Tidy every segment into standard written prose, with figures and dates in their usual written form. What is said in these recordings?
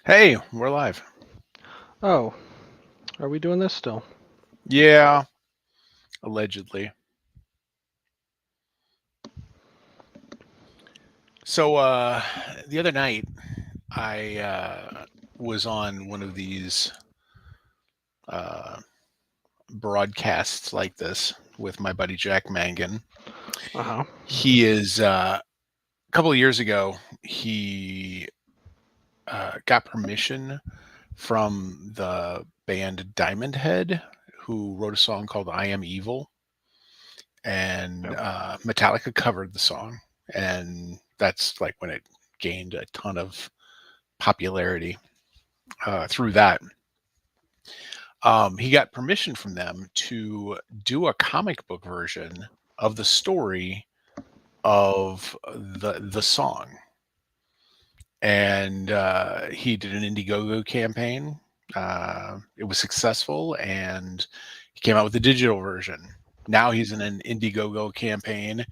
Hey, we're live. Oh, are we doing this still? Yeah, allegedly. So the other night I was on one of these uh broadcasts like this with my buddy Jack Mangan. Uh huh. He is a couple of years ago he got permission from the band Diamond Head, who wrote a song called I Am Evil, and Yep. Metallica covered the song, and that's like when it gained a ton of popularity through that. He got permission from them to do a comic book version of the story of the song, and he did an Indiegogo campaign. It was successful, and he came out with a digital version. Now he's in an Indiegogo campaign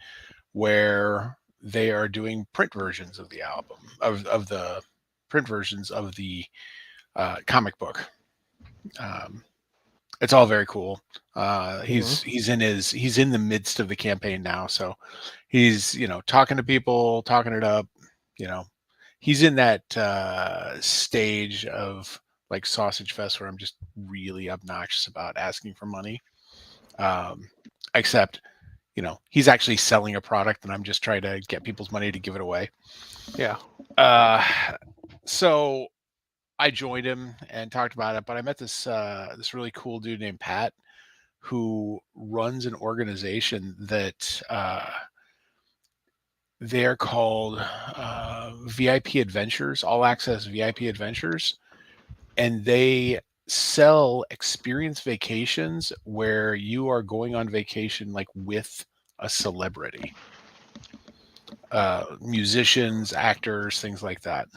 where they are doing print versions of the album of the print versions of the comic book. Um, it's all very cool. Hmm. He's in the midst of the campaign now, so he's talking to people, talking it up. You know, he's in that stage of like Sausage Fest where I'm just really obnoxious about asking for money. Um, except he's actually selling a product and I'm just trying to get people's money to give it away. Yeah. Uh, so I joined him and talked about it, but I met this really cool dude named Pat who runs an organization that they're called VIP Adventures, All Access VIP Adventures, and they sell experience vacations where you are going on vacation like with a celebrity, musicians, actors, things like that.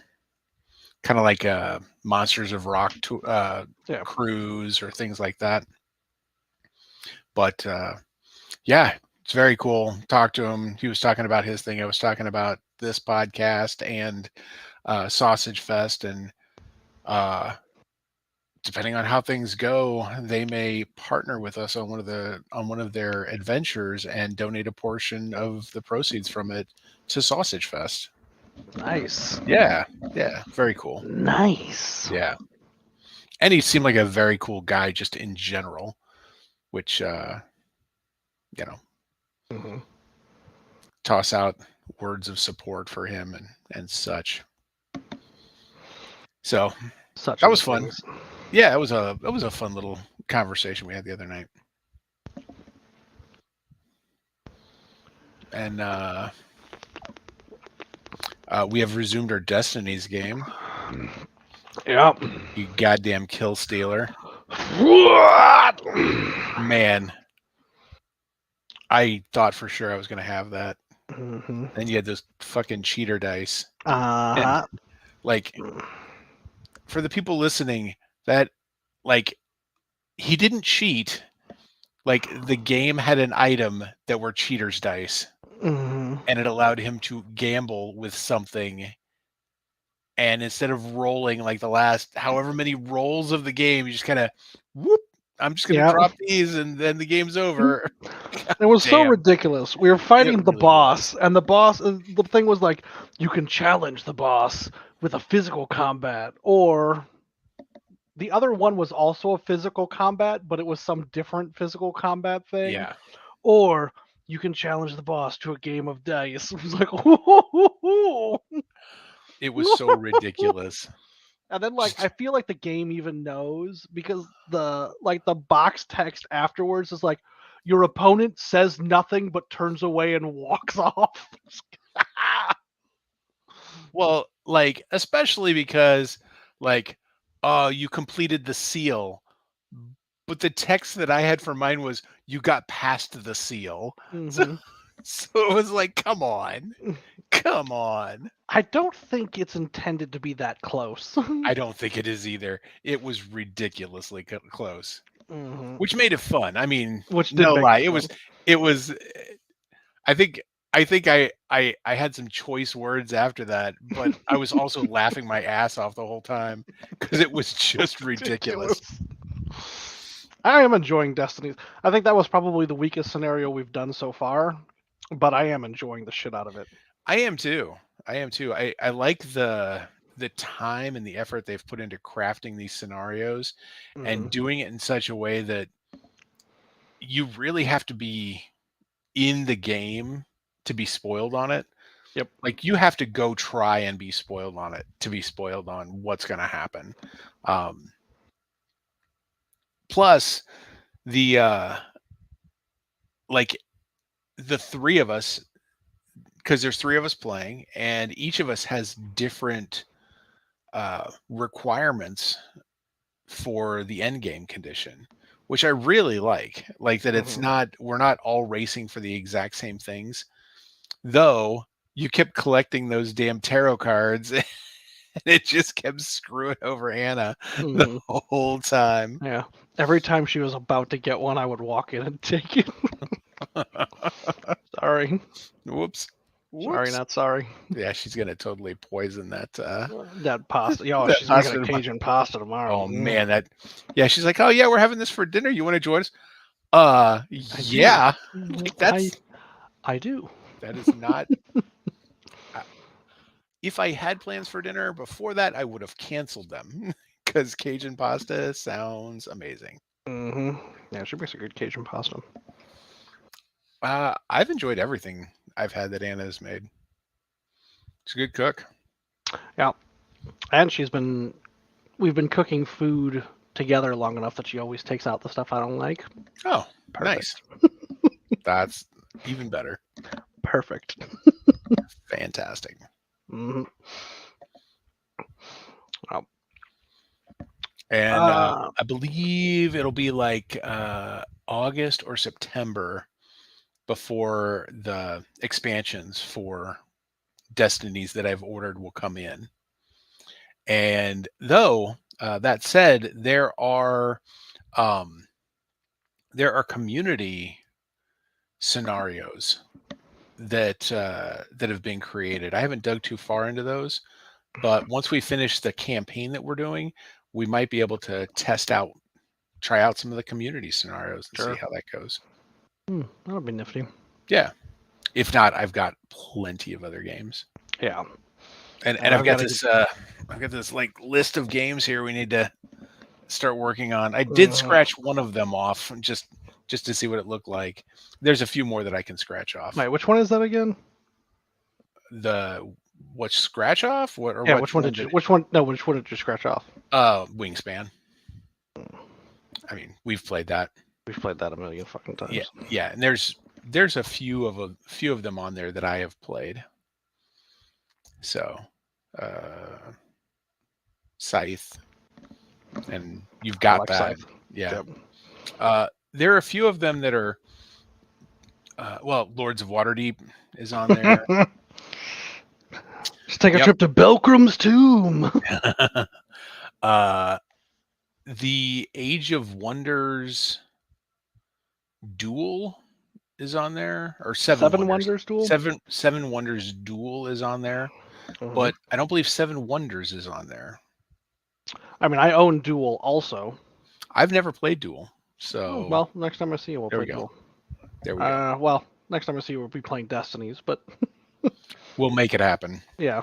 Kind of like a Monsters of Rock Yeah. cruise or things like that. But yeah, it's very cool. Talk to him. He was talking about his thing. I was talking about this podcast and Sausage Fest, and uh, depending on how things go, they may partner with us on one of their adventures and donate a portion of the proceeds from it to Sausage Fest. Nice. Yeah, yeah, very cool. Nice. Yeah, and he seemed like a very cool guy just in general, which you know, Hmm. toss out words of support for him and such. So Such that are was the fun. things. Yeah, it was a fun little conversation we had the other night. And we have resumed our Destinies game. Yep. You goddamn kill stealer. What? Man, I thought for sure I was gonna have that. Hmm. Then you had those fucking cheater dice. And Uh huh. like for the people listening, that like he didn't cheat. Like the game had an item that were cheaters dice, Hmm. and it allowed him to gamble with something. And instead of rolling like the last however many rolls of the game, you just kind of whoop. I'm just gonna Yeah. drop these, and then the game's over. God It was so damn, ridiculous. We were it fighting the really was. boss, and the thing was like, you can challenge the boss with a physical combat, or the other one was also a physical combat, but it was some different physical combat thing. Yeah, Or you can challenge the boss to a game of dice. It was like, "Ooh." it was so ridiculous. And then like I Just feel like the game even knows because the box text afterwards is like, your opponent says nothing but turns away and walks off. well, like especially because like, you completed the seal, but the text that I had for mine was you got past the seal. So Hmm. so it was like, come on, come on. I don't think it's intended to be that close. I don't think it is either. It was ridiculously close, Hmm. which made it fun. I mean, Which did no make lie, it fun. it was. I think. I think I had some choice words after that, but I was also laughing my ass off the whole time because it was just ridiculous. Ridiculous. I am enjoying Destiny. I think that was probably the weakest scenario we've done so far, but I am enjoying the shit out of it. I am too. I am too. I like the time and the effort they've put into crafting these scenarios and Hmm. doing it in such a way that you really have to be in the game to be spoiled on it. Yep. Like you have to go try and be spoiled on it to be spoiled on what's going to happen. Um, plus the like the three of us, because there's three of us playing, and each of us has different requirements for the end game condition, which I really like that it's Hmm. not, we're not all racing for the exact same things, though you kept collecting those damn tarot cards and it just kept screwing over Anna the Hmm. whole time. Yeah. Every time she was about to get one, I would walk in and take it. Sorry. Whoops. Sorry, Whoops. not sorry. Yeah, she's gonna totally poison that That pasta. Yo, that she's making a pasta. Cajun pasta tomorrow. Oh man, that, yeah, she's like, "Oh yeah, we're having this for dinner. You want to join us?" I do. Yeah. Like I I do. that is not, uh, if I had plans for dinner before that, I would have canceled them because Cajun pasta sounds amazing. Hmm. Yeah, she makes a good Cajun pasta. I've enjoyed everything I've had that Anna has made. She's a good cook. Yeah, and we've been cooking food together long enough that she always takes out the stuff I don't like. Oh, nice. Perfect. That's even better. Perfect. Fantastic. Hmm. Oh. And Uh, I believe it'll be like August or September before the expansions for Destinies that I've ordered will come in. And though that said, um, there are community scenarios that have been created. I haven't dug too far into those, but once we finish the campaign that we're doing, we might be able to try out some of the community scenarios and see sure. how that goes. That'll be nifty. Yeah. If not, I've got plenty of other games. Yeah. And And I've I've got got to get. this like list of games here we need to start working on. I did Uh, scratch one of them off just to see what it looked like. There's a few more that I can scratch off. wait, which one is that again? The what scratch off? What or Yeah, which which one one did you? did Which one? No, which one did you scratch off? Wingspan. I mean, we've played that. We've played that a million fucking Yeah, times. yeah. And there's a few of them on there that I have played. So, uh, Scythe, and you've I got like that. Scythe. Yeah. Yep. There are a few of them that are well, Lords of Waterdeep is on there. Let's take a Yep. trip to Belcrum's tomb. uh, the Age of Wonders Duel is on there, or Seven Seven Wonders. Wonders duel. Seven Wonders Duel is on there, Hmm. but I don't believe Seven Wonders is on there. I mean, I own Duel also. I've never played Duel, Oh, so well, next time I see you, we'll there play we go. Duel. There we go. Well, next time I see you, we'll be playing Destinies. But We'll make it happen. yeah,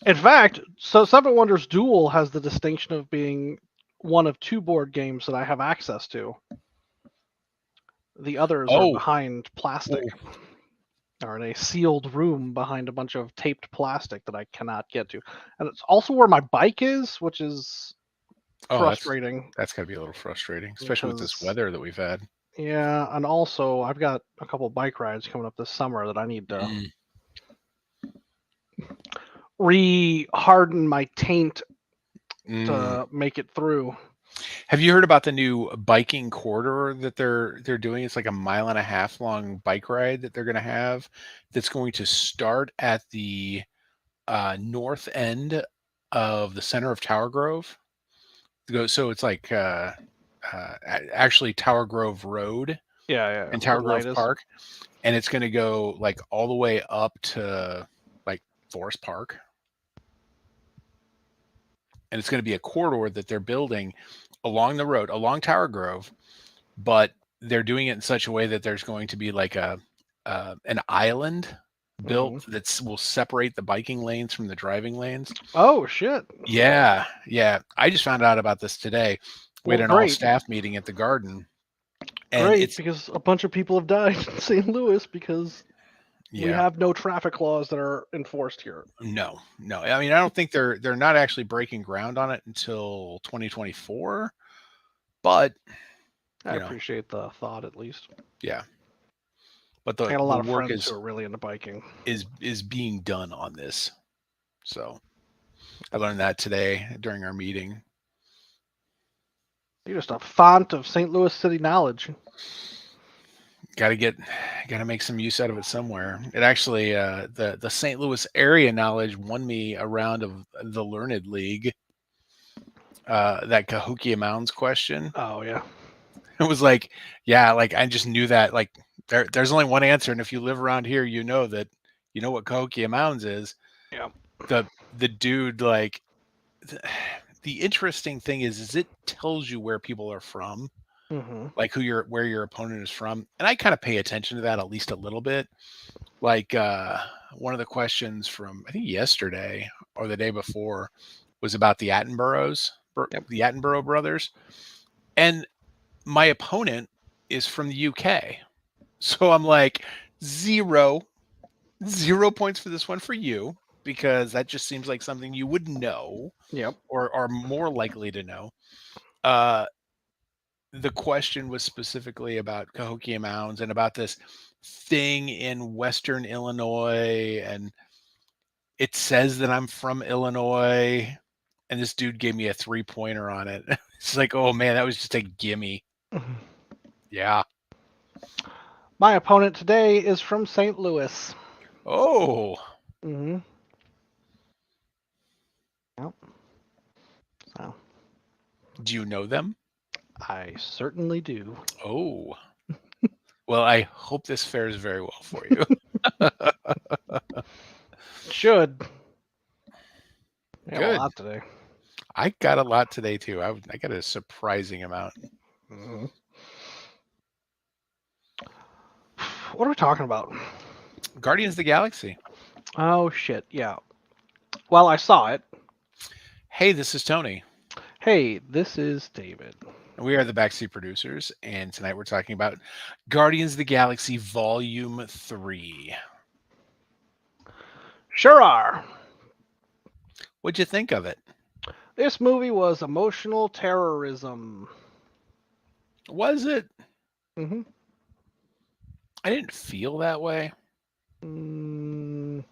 in fact, so Seven Wonders Duel has the distinction of being one of two board games that I have access to. The others are Oh, behind plastic, oh, or in a sealed room behind a bunch of taped plastic that I cannot get to. And it's also where my bike is, which is oh, frustrating that's got to be a little frustrating, especially with this because, weather that we've had. yeah, and also I've got a couple bike rides coming up this summer that I need to Mm, re-harden my taint mm. to make it through. Have you heard about the new biking corridor that they're doing? It's like a mile and a half long bike ride that they're going to have. That's going to start at the north end of the center of Tower Grove. So it's like actually Tower Grove Road. Yeah, in the Tower Grove lightest. Park, and it's going to go like all the way up to like Forest Park, and it's going to be a corridor that they're building along the road, along Tower Grove, but they're doing it in such a way that there's going to be like a an island built Hmm. that will separate the biking lanes from the driving lanes. Oh shit! Yeah, yeah. I just found out about this today. We Well, had an all great, staff meeting at the garden, and great, it's because a bunch of people have died in St. Louis because we yeah. have no traffic laws that are enforced here. No, no. I mean, I don't think they're not actually breaking ground on it until 2024, but I you know, appreciate the thought, at least. yeah. But I got a the lot of work friends who are really into biking. is being done on this. So I learned that today during our meeting. You're just a font of St. Louis city knowledge. Got to make some use out of it somewhere. It actually the St. Louis area knowledge won me a round of the Learned League. That Cahokia Mounds question. Oh yeah. It was like, yeah, like I just knew that like there's only one answer, and if you live around here, you know that you know what Cahokia Mounds is. Yeah. The dude like the interesting thing is it tells you where people are from, Hmm. like where your opponent is from, and I kind of pay attention to that at least a little bit. Like one of the questions from I think yesterday or the day before was about Yep. the Attenborough brothers, and my opponent is from the UK. So I'm like, zero, 0 points for this one for you, because that just seems like something you would know Yep. or are more likely to know. Uh, the question was specifically about Cahokia Mounds and about this thing in Western Illinois. And it says that I'm from Illinois. And this dude gave me a 3-pointer on it. It's like, oh man, that was just a gimme. Yeah. My opponent today is from St. Louis. Oh, Hmm. Yep. So do you know them? I certainly do. Oh, well, I hope this fares very well for you. Should. We have a Good. lot today. I got a lot today too. I got a surprising amount. Hmm. What are we talking about? Guardians of the Galaxy. Oh shit. Yeah. Well, I saw it. Hey, this is Tony. Hey, this is David. We are the Backseat Producers, and tonight we're talking about Guardians of the Galaxy Volume 3. Sure are. What'd you think of it? This movie was emotional terrorism. Was it? Hmm. I didn't feel that way. Mm,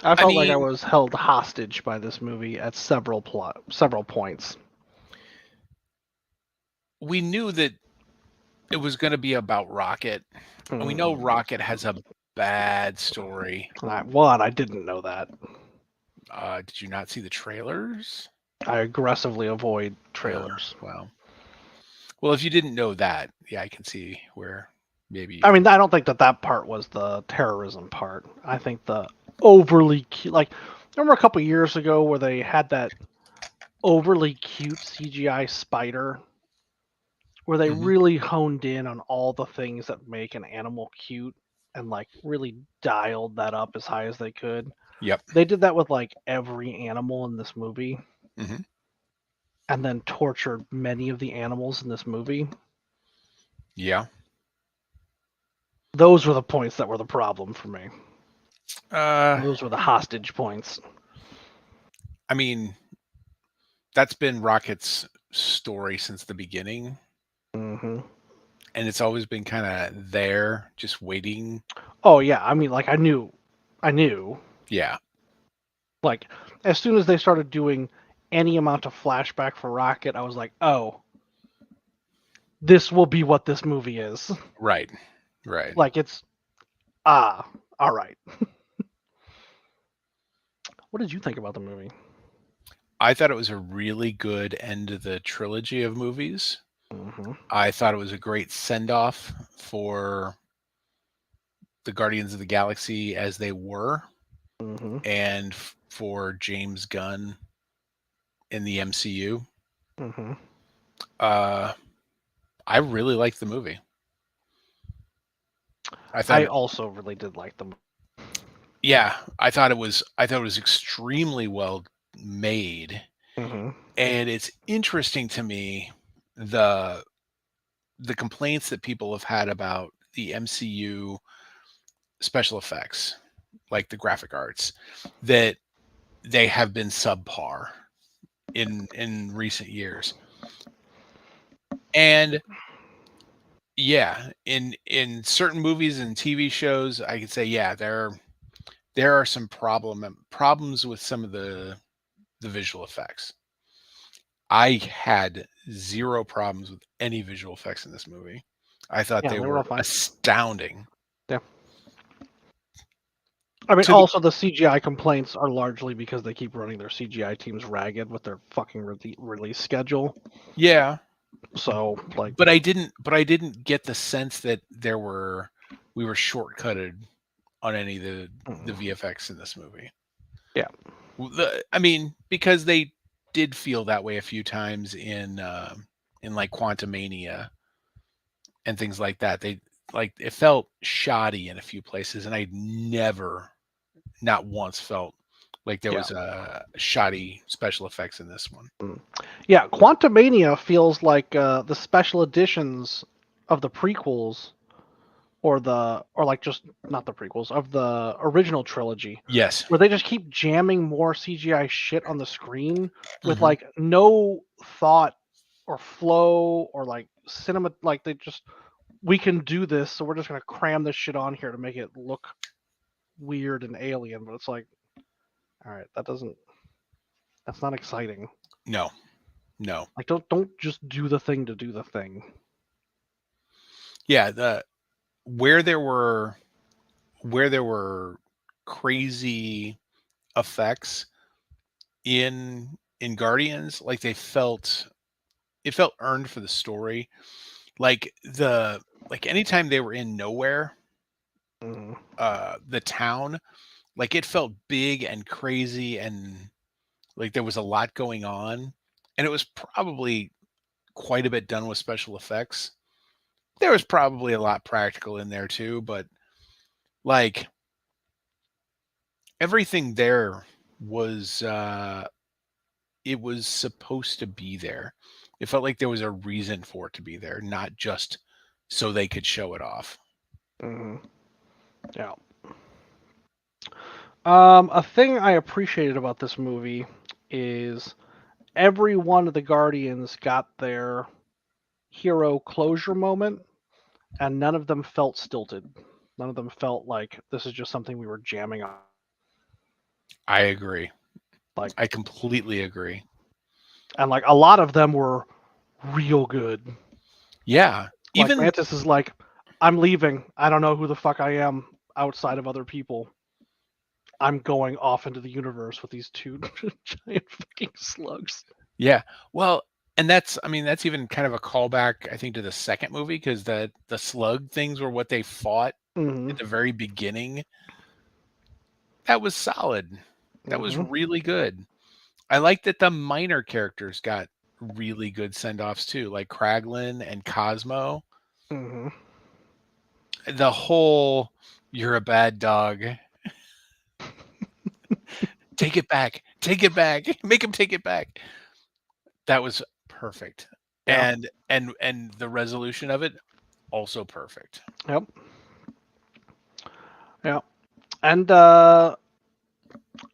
I I felt like I mean, was held hostage by this movie at several points. we knew that it was going to be about Rocket, and we know Mm. Rocket has a bad story. I didn't know that. Did you not see the trailers? I aggressively avoid Oh, trailers. wow. Well, if you didn't know that, yeah, I can see where maybe I you. mean, I don't think that part was the terrorism part. I think the overly cute, like, remember a couple years ago where they had that overly cute CGI spider, where they Mhm. really honed in on all the things that make an animal cute and like really dialed that up as high as they could. Yep. They did that with like every animal in this movie Hmm. and then tortured many of the animals in this movie. Yeah. Those were the points that were the problem for me. Uh, Those were the hostage points. I mean, that's been Rocket's story since the beginning, Hmm. and it's always been kind of there, just waiting. Oh yeah, I mean, like I knew, Yeah. like as soon as they started doing any amount of flashback for Rocket, I was like, oh, this will be what this movie is. Right. Right. Like it's ah, all right. What did you think about the movie? I thought it was a really good end to the trilogy of movies. Mm-hmm. I thought it was a great send off for the Guardians of the Galaxy as they were, Mm-hmm. and for James Gunn in the MCU. Mm-hmm. Uh, I really liked the movie. I thought, I also really did like them. yeah, I thought it was extremely well made, Mm-hmm. and it's interesting to me the complaints that people have had about the MCU special effects, like the graphic arts, that they have been subpar in recent years. And yeah, in certain movies and TV shows, I could say yeah, there are some problems with some of the visual effects. I had zero problems with any visual effects in this movie. I thought Yeah, they they were all were fine. astounding. Yeah. I mean, To the also the CGI complaints are largely because they keep running their CGI teams ragged with their fucking release schedule. Yeah, So, like, but I didn't get the sense that there were we were shortcutted on any of the mm, VFX in this movie. yeah, I mean, because they did feel that way a few times in like Quantumania and things like that. They like it felt shoddy in a few places, and I never, not once, felt like there yeah. was shoddy special effects in this one. Mm. Yeah, Quantumania feels like the special editions of the prequels or like just not the prequels of the original trilogy Yes. where they just keep jamming more CGI shit on the screen with Hmm. like no thought or flow or like cinema like they just we can do this so we're just going to cram this shit on here to make it look weird and alien but it's like all right that's not exciting. No, no. Like don't just do the thing to do the thing. Yeah, the where there were where there were crazy effects in Guardians, like they felt it felt earned for the story. Like like anytime they were in nowhere, Hmm. the town, like it felt big and crazy and like there was a lot going on. And it was probably quite a bit done with special effects. There was probably a lot practical in there too, but like everything there was it was supposed to be there. It felt like there was a reason for it to be there, not just so they could show it off. Hmm. Yeah. A thing I appreciated about this movie is every one of the Guardians got their hero closure moment, and none of them felt stilted. None of them felt like this is just something we were jamming on. I agree. Like, I completely agree. and like a lot of them were real good. Yeah. Like Even Mantis is like, I'm leaving. I don't know who the fuck I am outside of other people. I'm going off into the universe with these two giant fucking slugs. yeah. Well, and that's I mean that's even kind of a callback I think to the second movie because the slug things were what they fought Hmm. at the very beginning. That was solid. That was Hmm. really good. I like that the minor characters got really good send-offs too, like Kraglin and Cosmo. Hmm. The whole "you're a bad dog, take it back, take it back, make him take it back." That was perfect, Yeah. and the resolution of it also perfect. Yep. Yeah. And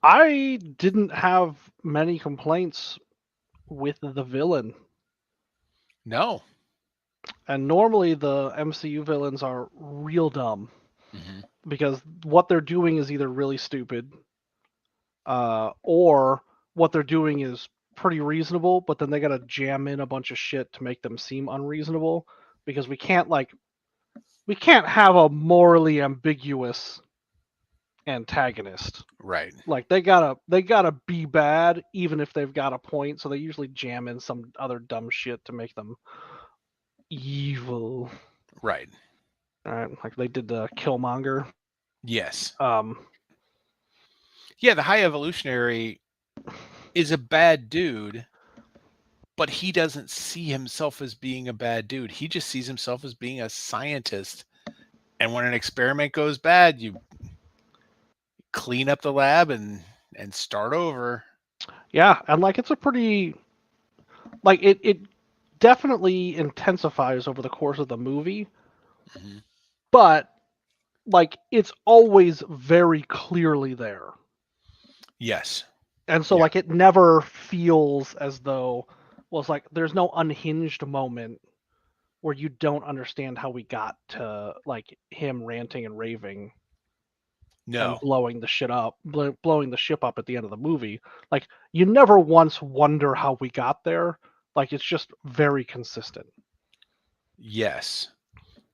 I didn't have many complaints with the villain. No. And normally the MCU villains are real dumb Hmm. because what they're doing is either really stupid, or what they're doing is pretty reasonable, but then they gotta jam in a bunch of shit to make them seem unreasonable because we can't have a morally ambiguous antagonist. Right. Like they gotta be bad even if they've got a point, so they usually jam in some other dumb shit to make them evil. Right. Right? Like they did the Killmonger. Yes. Um, Yeah, the High Evolutionary is a bad dude, but he doesn't see himself as being a bad dude. He just sees himself as being a scientist. And when an experiment goes bad, you clean up the lab and start over. yeah, and like it's a pretty like it definitely intensifies over the course of the movie, Mm-hmm. but like it's always very clearly there. Yes. And so Yeah. like it never feels as though well it's like there's no unhinged moment where you don't understand how we got to like him ranting and raving and No. blowing the shit up, blowing the ship up at the end of the movie. Like you never once wonder how we got there. Like it's just very consistent. Yes.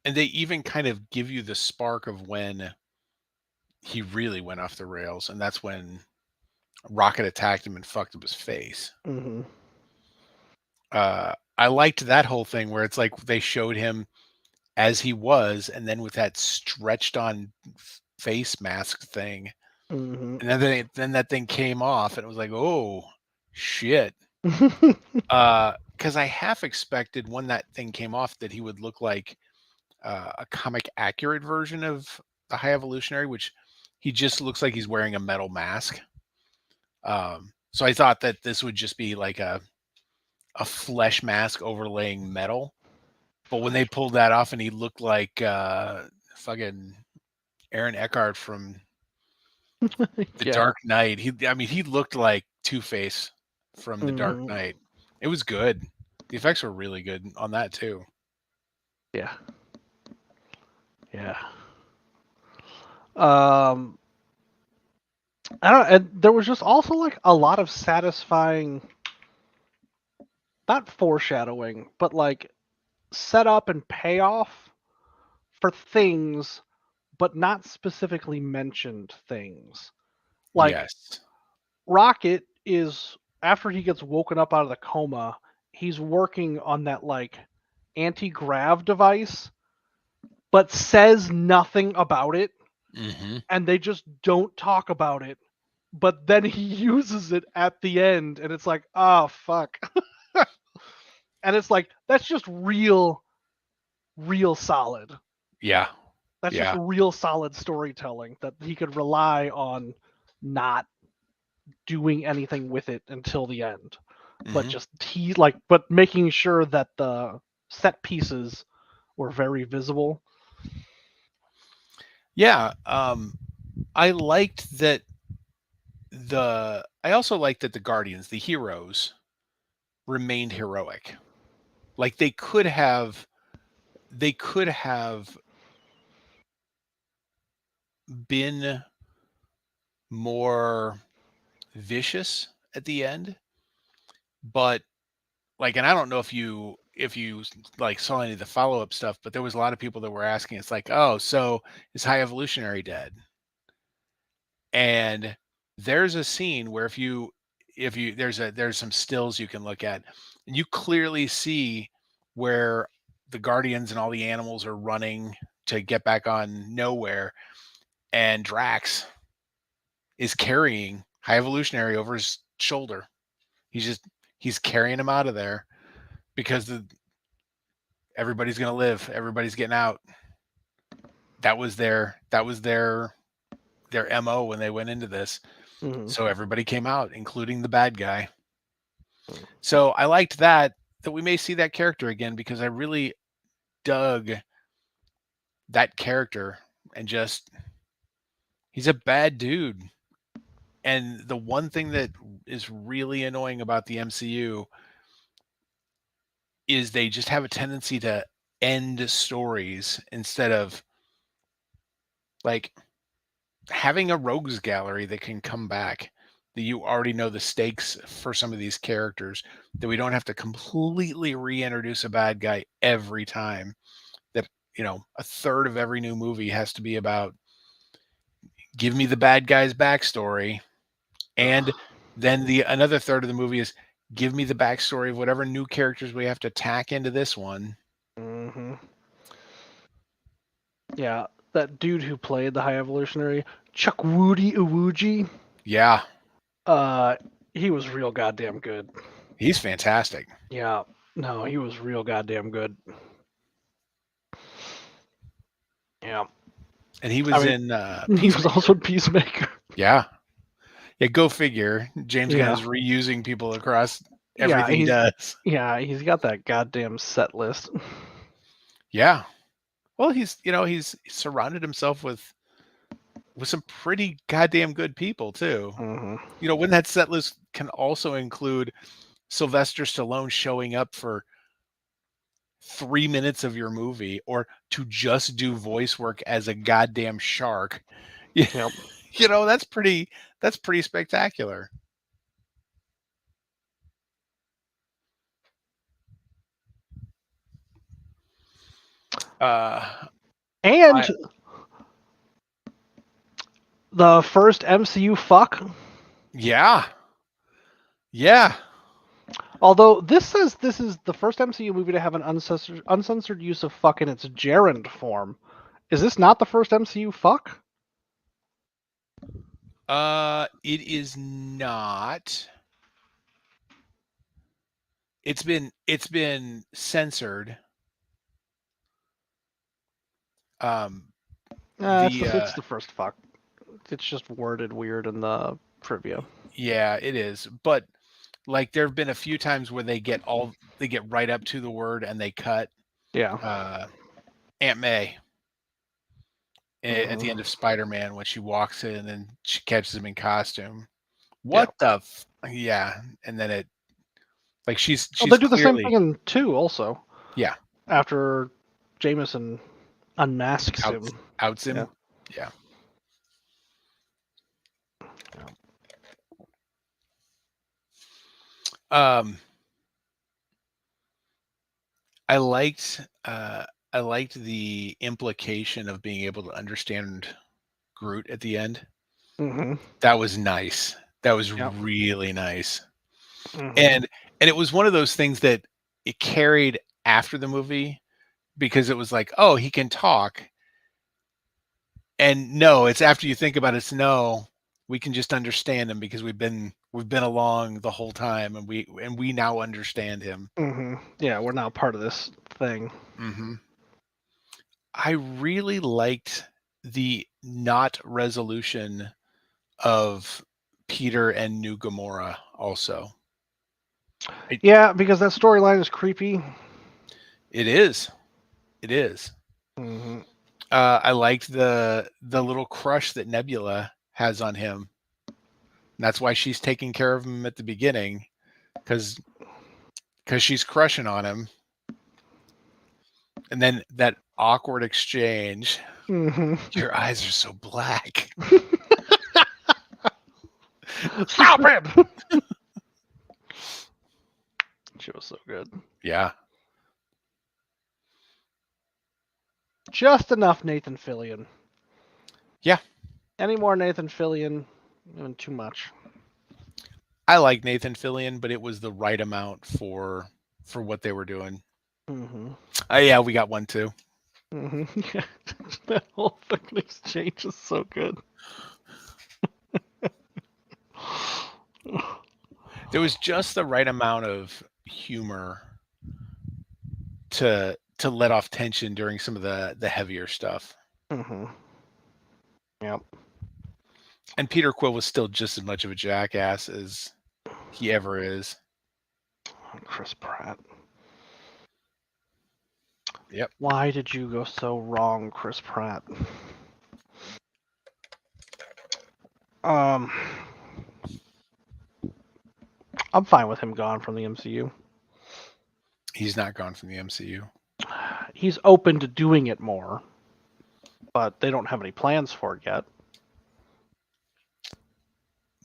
And they even kind of give you the spark of when he really went off the rails, and that's when Rocket attacked him and fucked up his face. Hmm. I liked that whole thing where it's like they showed him as he was, and then with that stretched on face mask thing, Hmm. and then that thing came off, and it was like, oh shit. Because I half expected when that thing came off that he would look like a comic accurate version of the High Evolutionary, which he just looks like he's wearing a metal mask. So I thought that this would just be like a flesh mask overlaying metal. But when they pulled that off and he looked like fucking Aaron Eckhart from The Yeah. Dark Knight, he looked like Two-Face from The Dark Hmm. Knight. It was good. The effects were really good on that too. Yeah. Yeah. Um, I don't. And there was just also like a lot of satisfying, not foreshadowing, but like setup and payoff for things, but not specifically mentioned things. Like Yes. Rocket is after he gets woken up out of the coma, he's working on that like anti-grav device, but says nothing about it, Hmm. and they just don't talk about it. But then he uses it at the end, and it's like, oh fuck. And it's like that's just real solid. Yeah. That's just Yeah. real solid storytelling that he could rely on not doing anything with it until the end. But Hmm. just but making sure that the set pieces were very visible. Yeah. I liked that I also liked that the Guardians, the heroes, remained heroic. Like they could have been more vicious at the end, but like, and I don't know if you like saw any of the follow-up stuff, but there was a lot of people that were asking, it's like, oh, so is High Evolutionary dead? And there's a scene where if you there's some stills you can look at, and you clearly see where the Guardians and all the animals are running to get back on Nowhere, and Drax is carrying High Evolutionary over his shoulder. He's just he's carrying him out of there because everybody's gonna live, everybody's getting out. That was their MO when they went into this. Mm-hmm. So everybody came out, including the bad guy. So I liked that we may see that character again because I really dug that character, and just he's a bad dude. And the one thing that is really annoying about the MCU is they just have a tendency to end stories instead of like having a rogues gallery that can come back, that you already know the stakes for some of these characters, that we don't have to completely reintroduce a bad guy every time, that a third of every new movie has to be about give me the bad guy's backstory, and Ugh. then the another third of the movie is give me the backstory of whatever new characters we have to tack into this one. Yeah, that dude who played the High Evolutionary, Chuck Woody Iwuji, Yeah, uh, he was real goddamn good. he's fantastic. Yeah, no, he was real goddamn good. Yeah, And he I was in mean, he was also Peacemaker. Peacemaker. Yeah. Yeah, go figure. James Gunn Yeah, is reusing people across yeah, everything he does. he's got that goddamn set list. Yeah. Well, he's surrounded himself with some pretty goddamn good people too. Hmm. When that set list can also include Sylvester Stallone showing up for 3 minutes of your movie, or to just do voice work as a goddamn shark. Yep. That's pretty spectacular. Uh, And I the first MCU fuck. yeah, yeah. Although this says this is the first MCU movie to have an uncensored use of fuck in its gerund form. Is this not the first MCU fuck? It is not. It's been censored. Um, the It's the first fuck. It's just worded weird in the trivia. yeah, it is. But like, there have been a few times where they get right up to the word and they cut. Yeah. Uh, Aunt May at Hmm. the end of Spider-Man when she walks in and she catches him in costume. Yeah. What the? Yeah, and then it like she's Oh, they she's do the same thing clearly in 2 also. yeah After Jameson unmasks outs him. outs Yeah. him. Yeah. Yeah. Um, I liked I liked the implication of being able to understand Groot at the end. Hmm. That was nice. That was Yep. really nice. Hmm. And it was one of those things that it carried after the movie, because it was like, "Oh, he can talk." And no, it's after you think about it, it's no, we can just understand him because we've been along the whole time, and we now understand him. Hmm. Yeah, we're now part of this thing. Mhm. I really liked the not resolution of Peter and New Gamora also. It Yeah, because that storyline is creepy. it is. It is. Hmm. I liked the little crush that Nebula has on him. That's why she's taking care of him at the beginning, because she's crushing on him. And then that awkward exchange. Hmm. Your eyes are so black. Stop it! She was so good. Yeah. Just enough Nathan Fillion. Yeah. Any more Nathan Fillion, even too much. I like Nathan Fillion, but it was the right amount for what they were doing. Hmm. Yeah, we got one too. Hmm. Yeah. That whole fucking exchange is so good. There was just the right amount of humor to let off tension during some of the heavier stuff. Hmm. Yep. And Peter Quill was still just as much of a jackass as he ever is. Chris Pratt. Yep. Why did you go so wrong, Chris Pratt? Um, I'm fine with him gone from the MCU. He's not gone from the MCU. He's open to doing it more, but they don't have any plans for it yet.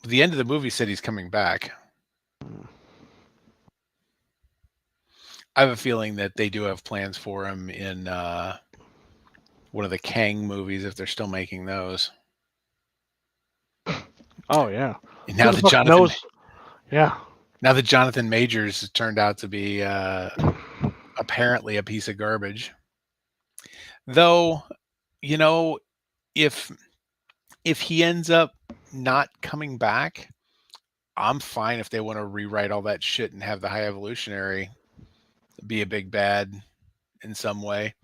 The end of the movie said he's coming back. I have a feeling that they do have plans for him in one of the Kang movies, if they're still making those. Oh yeah. And Who the fuck knows? Yeah. now that Jonathan Majors has turned out to be apparently a piece of garbage. Though you know, if he ends up not coming back, I'm fine if they want to rewrite all that shit and have the High Evolutionary be a big bad in some way.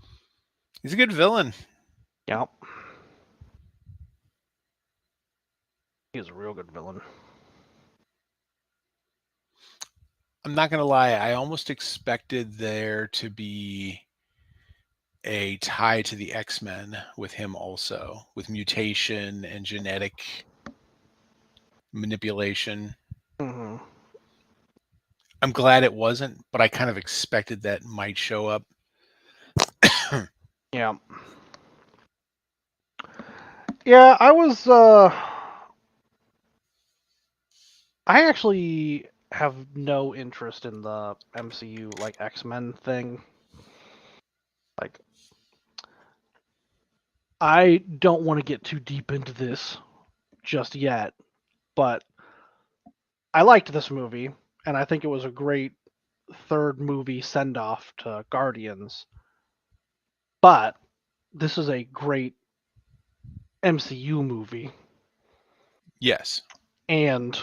He's a good villain. Yeah. He's a real good villain. I'm not gonna lie, I almost expected there to be a tie to the X-Men with him also, with mutation and genetic manipulation. Hmm. I'm glad it wasn't, but I kind of expected that might show up. Yeah. Yeah, I actually have no interest in the MCU like X-Men thing. Like I don't want to get too deep into this just yet, but I liked this movie and I think it was a great third movie send-off to Guardians. But this is a great MCU movie, Yes. and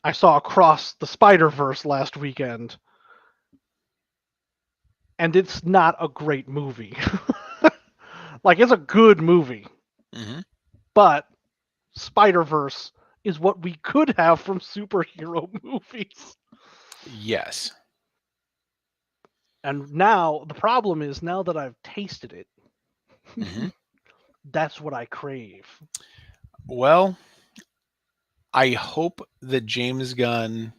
I saw Across the Spider-Verse last weekend, and it's not a great movie. Like, it's a good movie, Hmm. but Spider-Verse is what we could have from superhero movies. Yes. And now, the problem is, now that I've tasted it, Hmm. that's what I crave. Well, I hope that James Gunn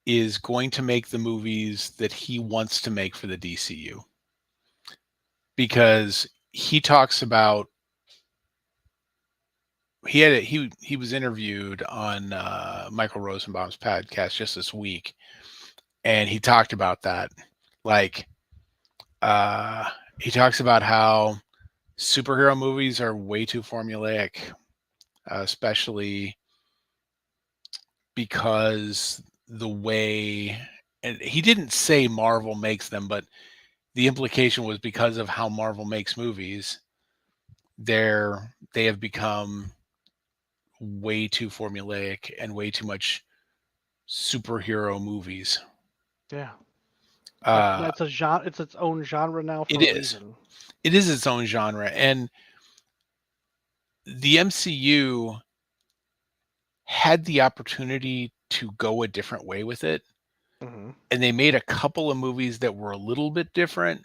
is going to make the movies that he wants to make for the DCU, because he talks about he was interviewed on Michael Rosenbaum's podcast just this week, and he talked about that. Like, he talks about how superhero movies are way too formulaic, especially because the way, and he didn't say Marvel makes them, but the implication was because of how Marvel makes movies, they have become way too formulaic and way too much superhero movies. Yeah. But Uh, that's a genre, it's its own genre now it for a is. reason. It is its own genre, and the MCU had the opportunity to go a different way with it, Hmm. and they made a couple of movies that were a little bit different,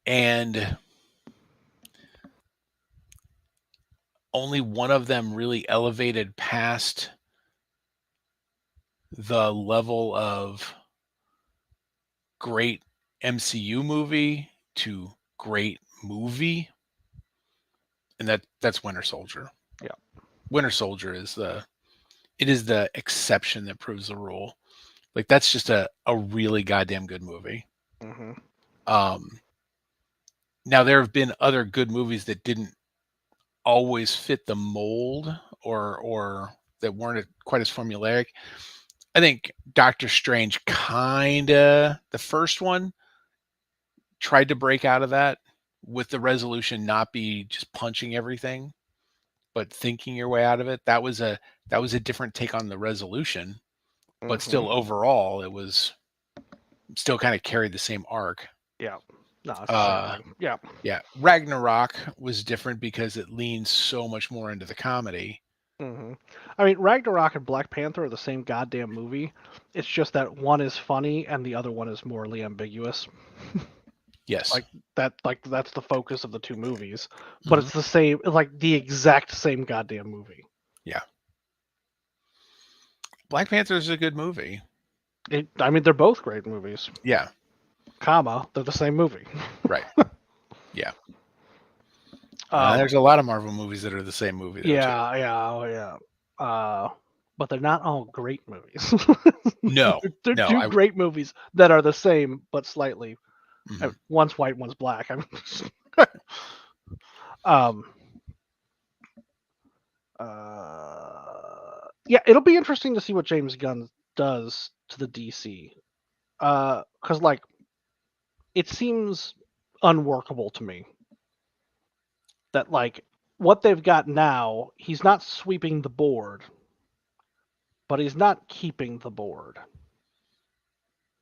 and only one of them really elevated past the level of great MCU movie to great movie, and that's Winter Soldier. Yeah. Winter Soldier is the exception that proves the rule. Like, that's just a really goddamn good movie. Hmm. Um, Now there have been other good movies that didn't always fit the mold, or that weren't quite as formulaic. I think Doctor Strange kinda, the first one, tried to break out of that, with the resolution not be just punching everything, but thinking your way out of it. That was a different take on the resolution, but Hmm. still overall it was still kind of carried the same arc. Yeah. No, it's the same Uh thing. Yeah. yeah, Ragnarok was different because it leans so much more into the comedy. Hmm. I mean, Ragnarok and Black Panther are the same goddamn movie. It's just that one is funny and the other one is morally ambiguous. Yes. Like like that's the focus of the two movies. But Hmm. it's the same, like the exact same goddamn movie. Yeah. Black Panther is a good movie. I mean, they're both great movies. Yeah. Comma, they're the same movie. Right. Yeah. Um, There's a lot of Marvel movies that are the same movie though too. yeah, yeah, oh, yeah. But they're not all great movies. No, They're no. two great movies that are the same but slightly. Mhm. One's white, one's black. I mean, um, yeah, it'll be interesting to see what James Gunn does to the DC. Because like it seems unworkable to me. That like what they've got now, he's not sweeping the board, but he's not keeping the board.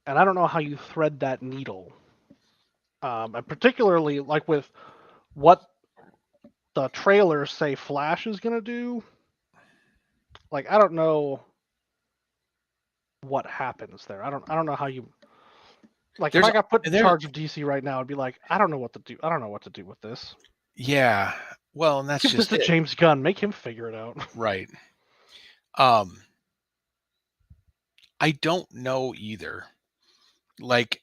And I don't know how you thread that needle. And particularly like with what the trailers say Flash is gonna do. Like I don't know what happens there. I don't know how you like if There's I got put in there charge of DC right now, I'd be like, I don't know what to do. I don't know what to do with this. yeah. Well, and that's Give this just to it. James Gunn. Make him figure it out. Right. Um I don't know either. Like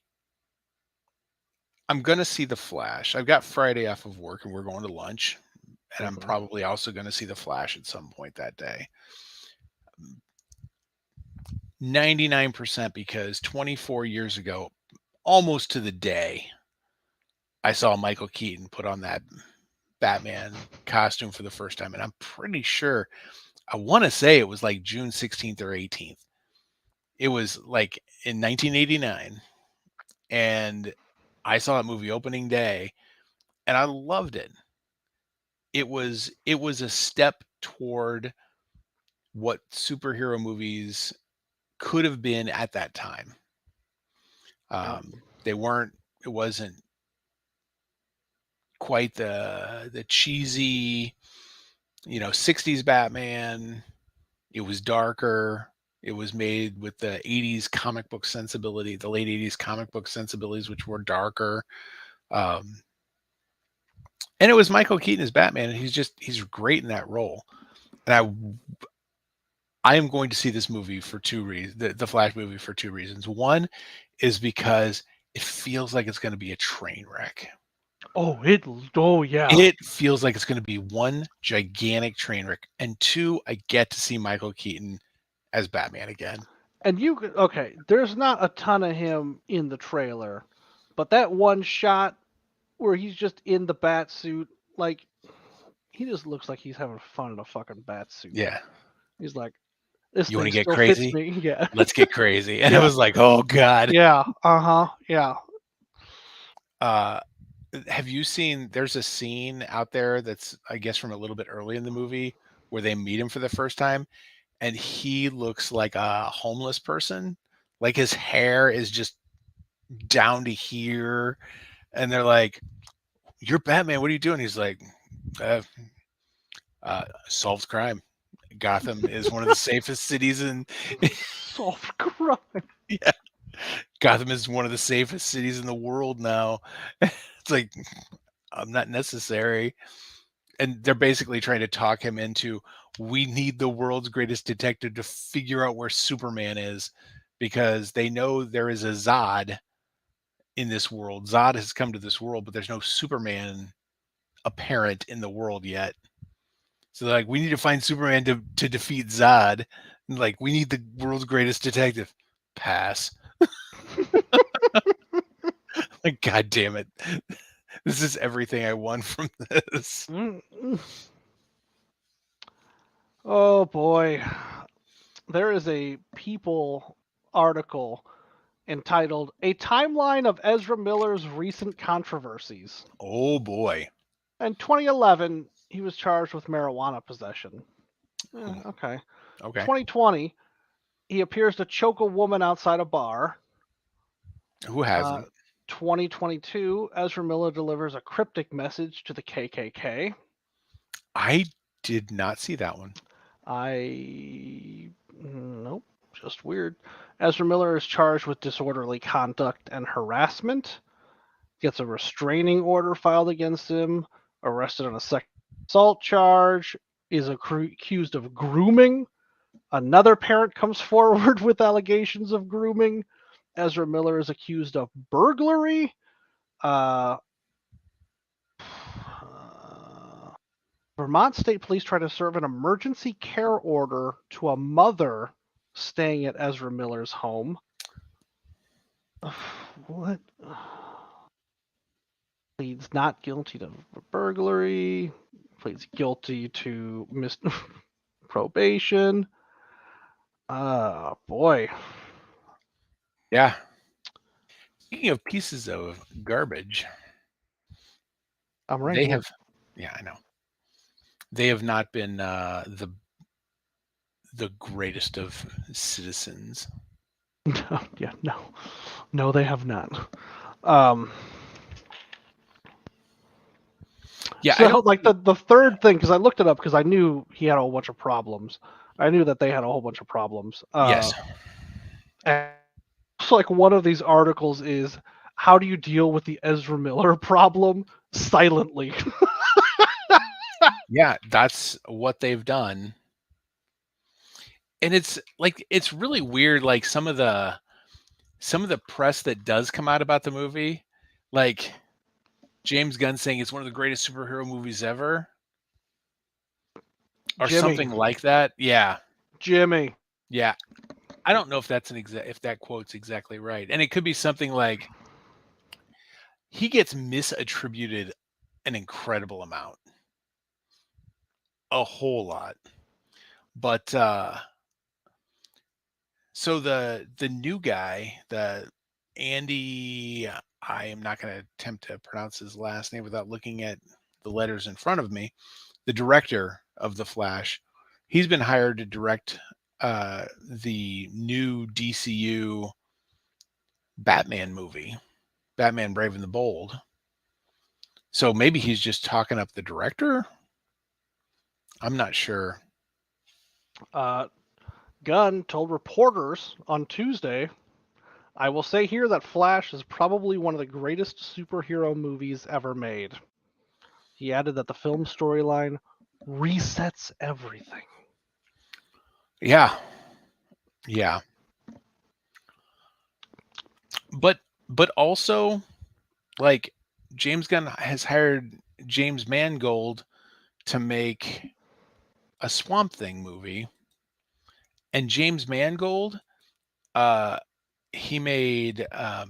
I'm gonna see the Flash. I've got Friday off of work and we're going to lunch. And I'm Mhm. probably also gonna see the Flash at some point that day. 99% because 24 years ago, almost to the day, I saw Michael Keaton put on that Batman costume for the first time. And I'm pretty sure, I want to say it was like June 16th or 18th. It was like in 1989. And I saw that movie opening day and I loved it. It was a step toward what superhero movies could have been at that time. Yep. They weren't. It wasn't quite the cheesy, 60s Batman. It was darker. It was made with the 80s comic book sensibility, the late 80s comic book sensibilities, which were darker. Um, and it was Michael Keaton as Batman, and he's great in that role. And I am going to see this movie for two reasons, the Flash movie for two reasons. One is because it feels like it's going to be a train wreck. Oh, it. Oh, yeah. It feels like it's going to be one gigantic train wreck. And two, I get to see Michael Keaton as Batman again. And okay. There's not a ton of him in the trailer, but that one shot where he's just in the bat suit, like he just looks like he's having fun in a fucking bat suit. Yeah. He's like, this You want thing to get still fits crazy? me. Yeah. Let's get crazy. And I Yeah. was like, oh God. Yeah. Uh-huh. Yeah. Uh, have you seen there's a scene out there that's I guess from a little bit early in the movie where they meet him for the first time and he looks like a homeless person. Like his hair is just down to here. And they're like, you're Batman. What are you doing? He's like, uh, solves crime. Gotham is one of the safest cities in Soft crime. yeah. Gotham is one of the safest cities in the world now. It's like I'm not necessary. And they're basically trying to talk him into we need the world's greatest detective to figure out where Superman is because they know there is a Zod in this world. Zod has come to this world, but there's no Superman apparent in the world yet. So they're like, we need to find Superman to defeat Zod. And like, we need the world's greatest detective. Pass. Like, God damn it. This is everything I want from this. Mm-mm. Oh boy. There is a People article entitled A Timeline of Ezra Miller's Recent Controversies. Oh boy. In 2011, he was charged with marijuana possession. Okay. Okay. 2020, he appears to choke a woman outside a bar. Who Uh, hasn't? 2022, Ezra Miller delivers a cryptic message to the KKK. I did not see that one. Nope, just weird. Ezra Miller is charged with disorderly conduct and harassment. Gets a restraining order filed against him. Arrested on a sexual assault charge. Is accused of grooming. Another parent comes forward with allegations of grooming. Ezra Miller is accused of burglary. Uh, Vermont State Police try to serve an emergency care order to a mother staying at Ezra Miller's home. What? Pleads not guilty to burglary. Pleads guilty to probation. Boy. Yeah. Speaking of pieces of garbage, I'm right They here. have, yeah, I know. They have not been the greatest of citizens. Yeah, no, no, they have not. Um, Yeah, I so don't like see. the third thing, because I looked it up because I knew he had a whole bunch of problems. I knew that they had a whole bunch of problems. Yes. And so like one of these articles is how do you deal with the Ezra Miller problem silently? Yeah, that's what they've done. And it's like it's really weird like some of the press that does come out about the movie, like James Gunn saying it's one of the greatest superhero movies ever or Jimmy, something like that. Yeah. Jimmy. Yeah. I don't know if that's if that quote's exactly right. And it could be something like he gets misattributed an incredible amount, a whole lot. But so the new guy, the Andy, I am not going to attempt to pronounce his last name without looking at the letters in front of me. The director of the Flash, he's been hired to direct the new DCU Batman movie, Batman Brave and the Bold. So maybe he's just talking up the director. I'm not sure. Uh, Gunn told reporters on Tuesday, I will say here that Flash is probably one of the greatest superhero movies ever made. He added that the film storyline resets everything. Yeah, yeah, but also like James Gunn has hired James Mangold to make a Swamp Thing movie, and James Mangold, uh, he made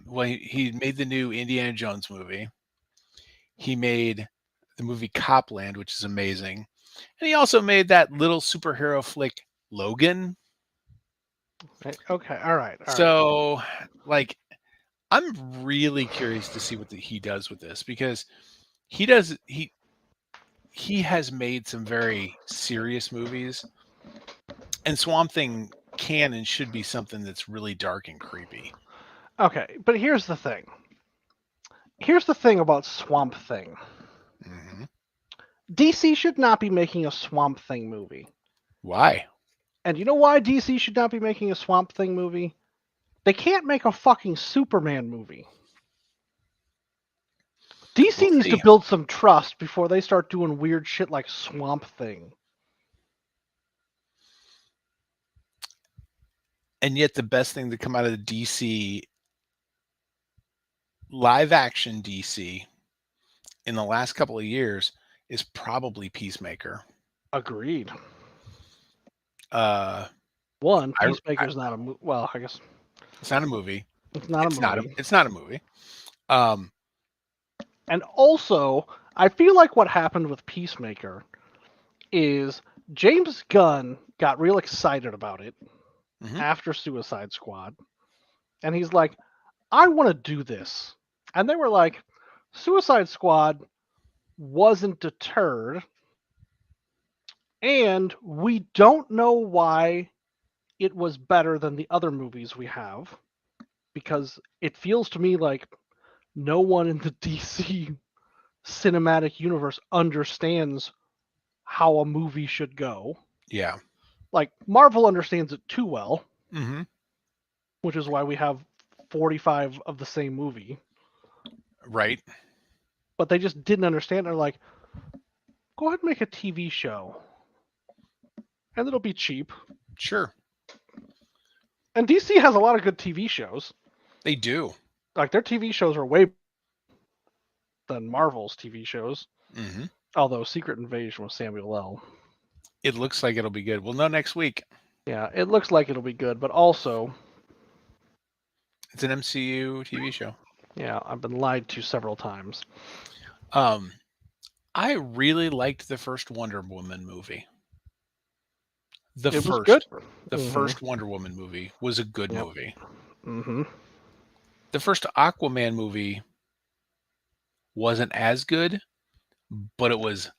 well, he made the new Indiana Jones movie. He made the movie Copland, which is amazing, and he also made that little superhero flick Logan. Okay, all right, all right. So, like, I'm really curious to see what he does with this because he does he has made some very serious movies, and Swamp Thing can and should be something that's really dark and creepy. Okay, but here's the thing. Here's the thing about Swamp Thing. Hmm. DC should not be making a Swamp Thing movie. Why? And you know why DC should not be making a Swamp Thing movie? They can't make a fucking Superman movie. We'll DC needs to see. build some trust before they start doing weird shit like Swamp Thing. And yet, the best thing to come out of the DC live action DC in the last couple of years is probably Peacemaker. Agreed. Uh, One, I Peacemaker's not a well, I guess it's not a movie. it's not a movie. It's not a movie. Um, And also, I feel like what happened with Peacemaker is James Gunn got real excited about it mhm. after Suicide Squad. And he's like, I want to do this. And they were like, Suicide Squad wasn't deterred. And we don't know why it was better than the other movies we have. Because it feels to me like no one in the DC cinematic universe understands how a movie should go. Yeah. Like Marvel understands it too well, Hmm. which is why we have 45 of the same movie. Right. But they just didn't understand. They're like, go ahead and make a TV show, and it'll be cheap. Sure. And DC has a lot of good TV shows. They do. Like their TV shows are way better than Marvel's TV shows. Hmm. Although Secret Invasion with Samuel L. It looks like it'll be good. We'll know next week. Yeah, it looks like it'll be good, but also, It's an MCU TV show. yeah, I've been lied to several times. Um, I really liked the first Wonder Woman movie. The It was good. first, the Mm-hmm. first Wonder Woman movie was a good Yep. movie. Mm-hmm. The first Aquaman movie wasn't as good, but it was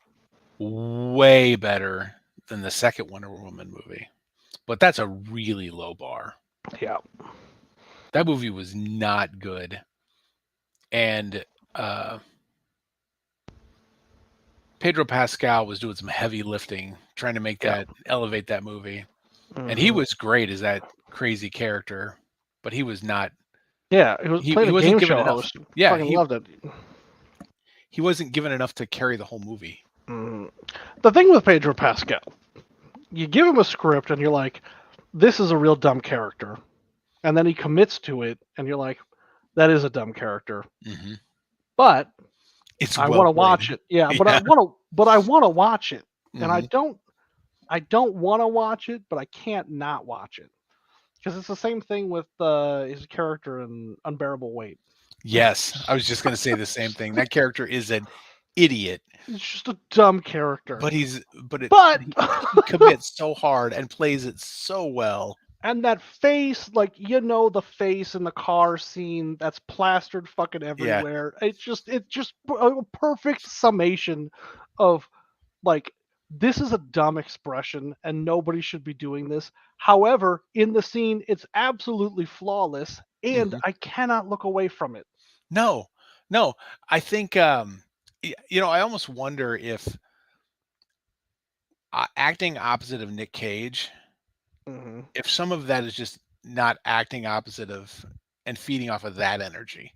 way better than the second Wonder Woman movie. But that's a really low bar. Yeah. That movie was not good, and uh, Pedro Pascal was doing some heavy lifting trying to make Yeah. that elevate that movie, and he Hmm. was great as that crazy character, but he was not. Yeah, he was playing He a wasn't game given show enough. host. Yeah, Fucking loved it. he wasn't given enough to carry the whole movie. Mm. The thing with Pedro Pascal, you give him a script and you're like, this is a real dumb character. And then he commits to it and you're like, that is a dumb character. Hmm. But It's I well want to played. watch it. Yeah, Yeah. but I want to watch it. And Hmm. I don't want to watch it, but I can't not watch it. Because it's the same thing with his character in Unbearable Weight. Yes, I was just going to say the same thing. That character is an idiot, It's just a dumb character. but he's but But he commits so hard and plays it so well. and that face, like the face in the car scene that's plastered fucking Yeah. everywhere. It's just a perfect summation of like this is a dumb expression and nobody should be doing this. However, in the scene, it's absolutely flawless, and Hmm. I cannot look away from it. No, no. I think I almost wonder if acting opposite of Nick Cage, Hmm. if some of that is just not acting opposite of and feeding off of that energy.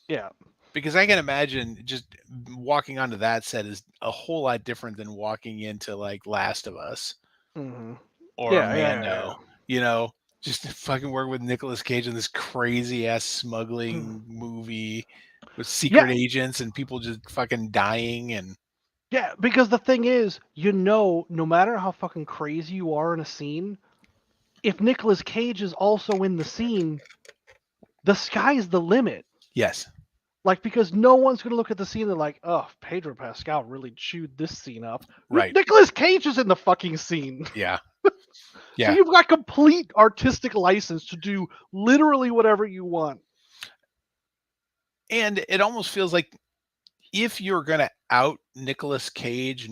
Yeah. Because I can imagine just walking onto that set is a whole lot different than walking into like Last of Us Hmm. or Yeah. Yeah. Mando, you know, just to fucking work with Nicolas Cage in this crazy ass Yeah. smuggling movie with Yeah. secret agents and people just fucking dying and Yeah, because the thing is, no matter how fucking crazy you are in a scene, if Nicolas Cage is also in the scene, the sky's the limit. yes, Like, because no one's gonna look at the scene and like, oh, Pedro Pascal really chewed this scene up. right. Nicolas Cage is in the fucking scene. Yeah. So Yeah. you've got complete artistic license to do literally whatever you want. And it almost feels like if you're going to out Nicolas Cage,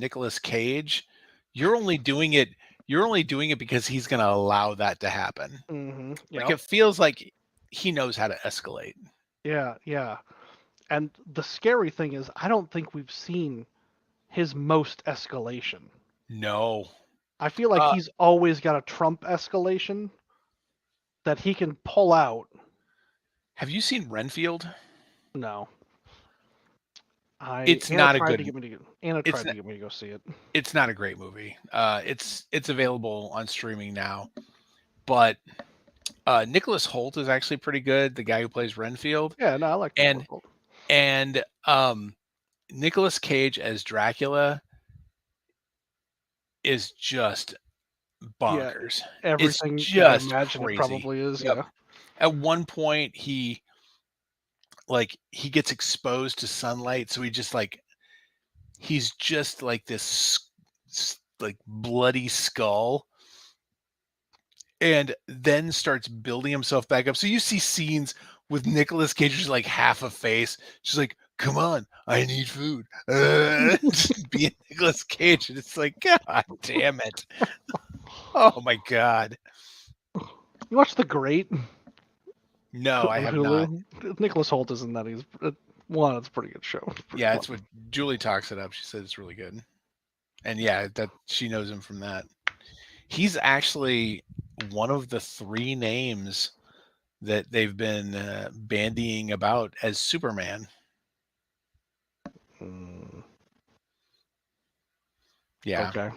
you're only doing it because he's going to allow that to happen. Like Yep. it feels like he knows how to escalate. Yeah, yeah. And the scary thing is, I don't think we've seen his most escalation. No. I feel like Uh he's always got a Trump escalation that he can pull out. have you seen Renfield? No, It's Anna not a tried to good get me to Anna it's tried not, to get me to go see it. it's not a great movie. It's available on streaming now. But Nicholas Holt is actually pretty good, the guy who plays Renfield. Yeah, no, I like Nicholas And Hoult. and Nicolas Cage as Dracula is just Yeah, bonkers. It's everything that I just imagine it crazy. probably is. Yep. Yeah. At one point he gets exposed to sunlight, so he's just like this like bloody skull and then starts building himself back up. So you see scenes with Nicolas Cage just like half a face, just like, come on, I need food. Just being Nicolas Cage. And it's like, God damn it. Oh my God. You watch The Great No, I on have not. Hulu? Nicholas Hoult is in that. He's one. It's a pretty good show. It's pretty Yeah, fun. it's what Julie talks it up. She said it's really good. And yeah, that she knows him from that. He's actually one of the three names that they've been bandying about as Superman. Mm, Yeah, okay.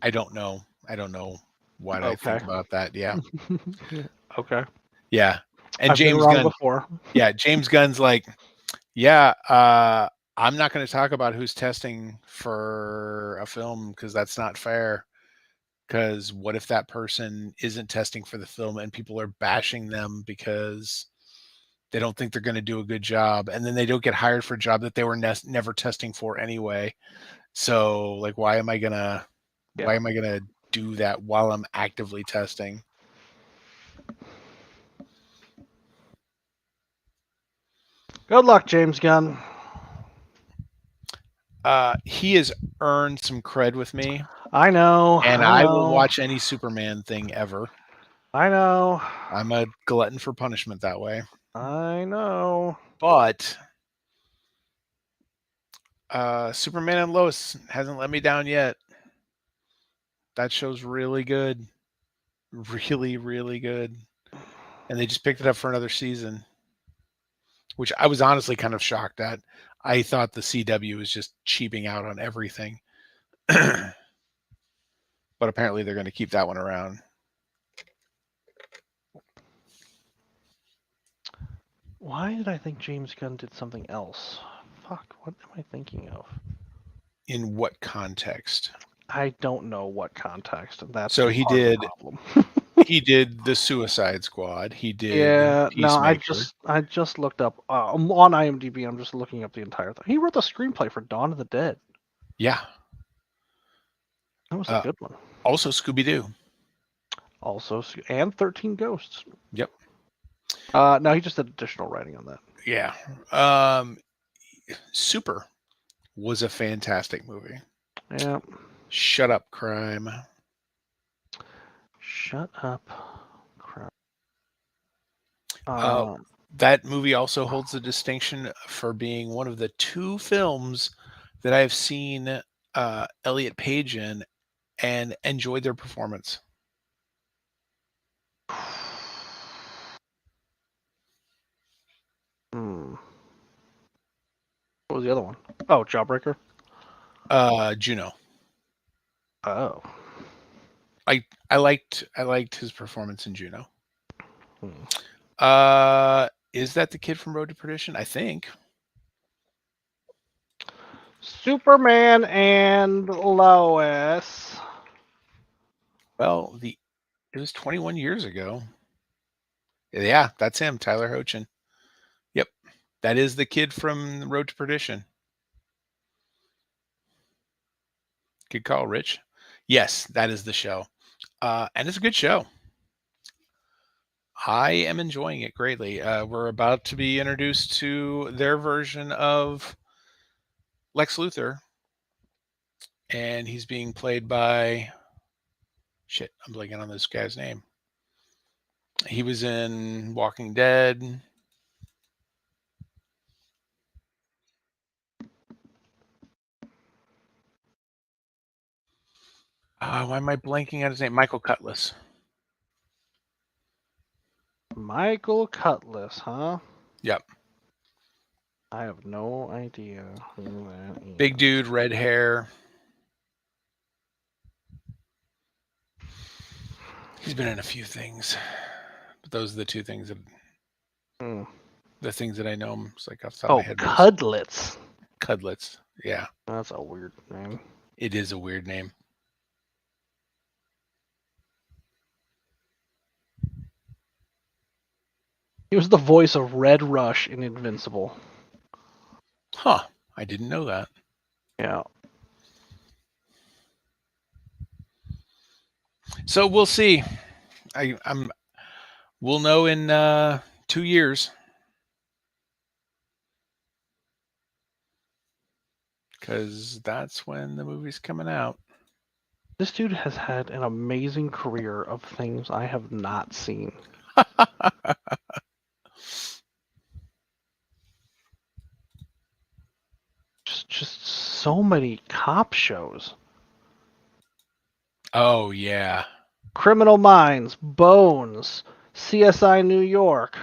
I don't know. I don't know what I Okay. think about that. Yeah, Okay. yeah. And I've been James wrong Gunn, before. yeah, James Gunn's like, yeah, I'm not going to talk about who's testing for a film because that's not fair. Because what if that person isn't testing for the film and people are bashing them because they don't think they're going to do a good job, and then they don't get hired for a job that they were never testing for anyway. So, like, why Yeah. am I gonna do that while I'm actively testing? Good luck, James Gunn. He has earned some cred with me, I know. and I I will know. watch any Superman thing ever. I know. I'm a glutton for punishment that way. I know. But Superman and Lois hasn't let me down yet. That show's really good. Really, really good. And they just picked it up for another season, which I was honestly kind of shocked at. I thought the CW was just cheaping out on everything. But apparently they're going to keep that one around. Why did I think James Gunn did something else? Fuck, what am I thinking of? In what context? I don't know what context. That's So he part of the did problem. the Suicide Squad. He did Yeah, no, Peacemaker. I just looked up on IMDb. I'm just looking up the entire thing. He wrote the screenplay for Dawn of the Dead. Yeah. That was a good one. Also Scooby Doo. Also, and 13 Ghosts. Yep. No, he just did additional writing on that. Yeah. Super was a fantastic movie. Yeah. Shut Up Crime. Shut up, crap. That movie also holds the distinction for being one of the two films that I have seen Elliot Page in and enjoyed their performance. What was the other one? Oh, Jawbreaker. Juno. Oh. I liked his performance in Juno. Hmm. Is that the kid from Road to Perdition? I think. Superman and Lois. Well, it was 21 years ago. Yeah, that's him, Tyler Hoechlin. Yep, that is the kid from Road to Perdition. Good call, Rich. Yes, that is the show, and it's a good show. I am enjoying it greatly. We're about to be introduced to their version of Lex Luthor, and he's being played by shit. I'm blanking on this guy's name. He was in Walking Dead. Why am I blanking on his name? Michael Cutlass. Michael Cutlass, huh? Yep. I have no idea who that is. Big dude, red hair. He's been in a few things, but those are the two things that the things that I know him. It's like off the top of my head. Cudlitz. Cudlitz. Yeah. That's a weird name. It is a weird name. He was the voice of Red Rush in Invincible. Huh. I didn't know that. Yeah. So we'll see. We'll know in 2 years. Because that's when the movie's coming out. This dude has had an amazing career of things I have not seen. just so many cop shows. Oh, yeah. Criminal Minds, Bones, CSI New York.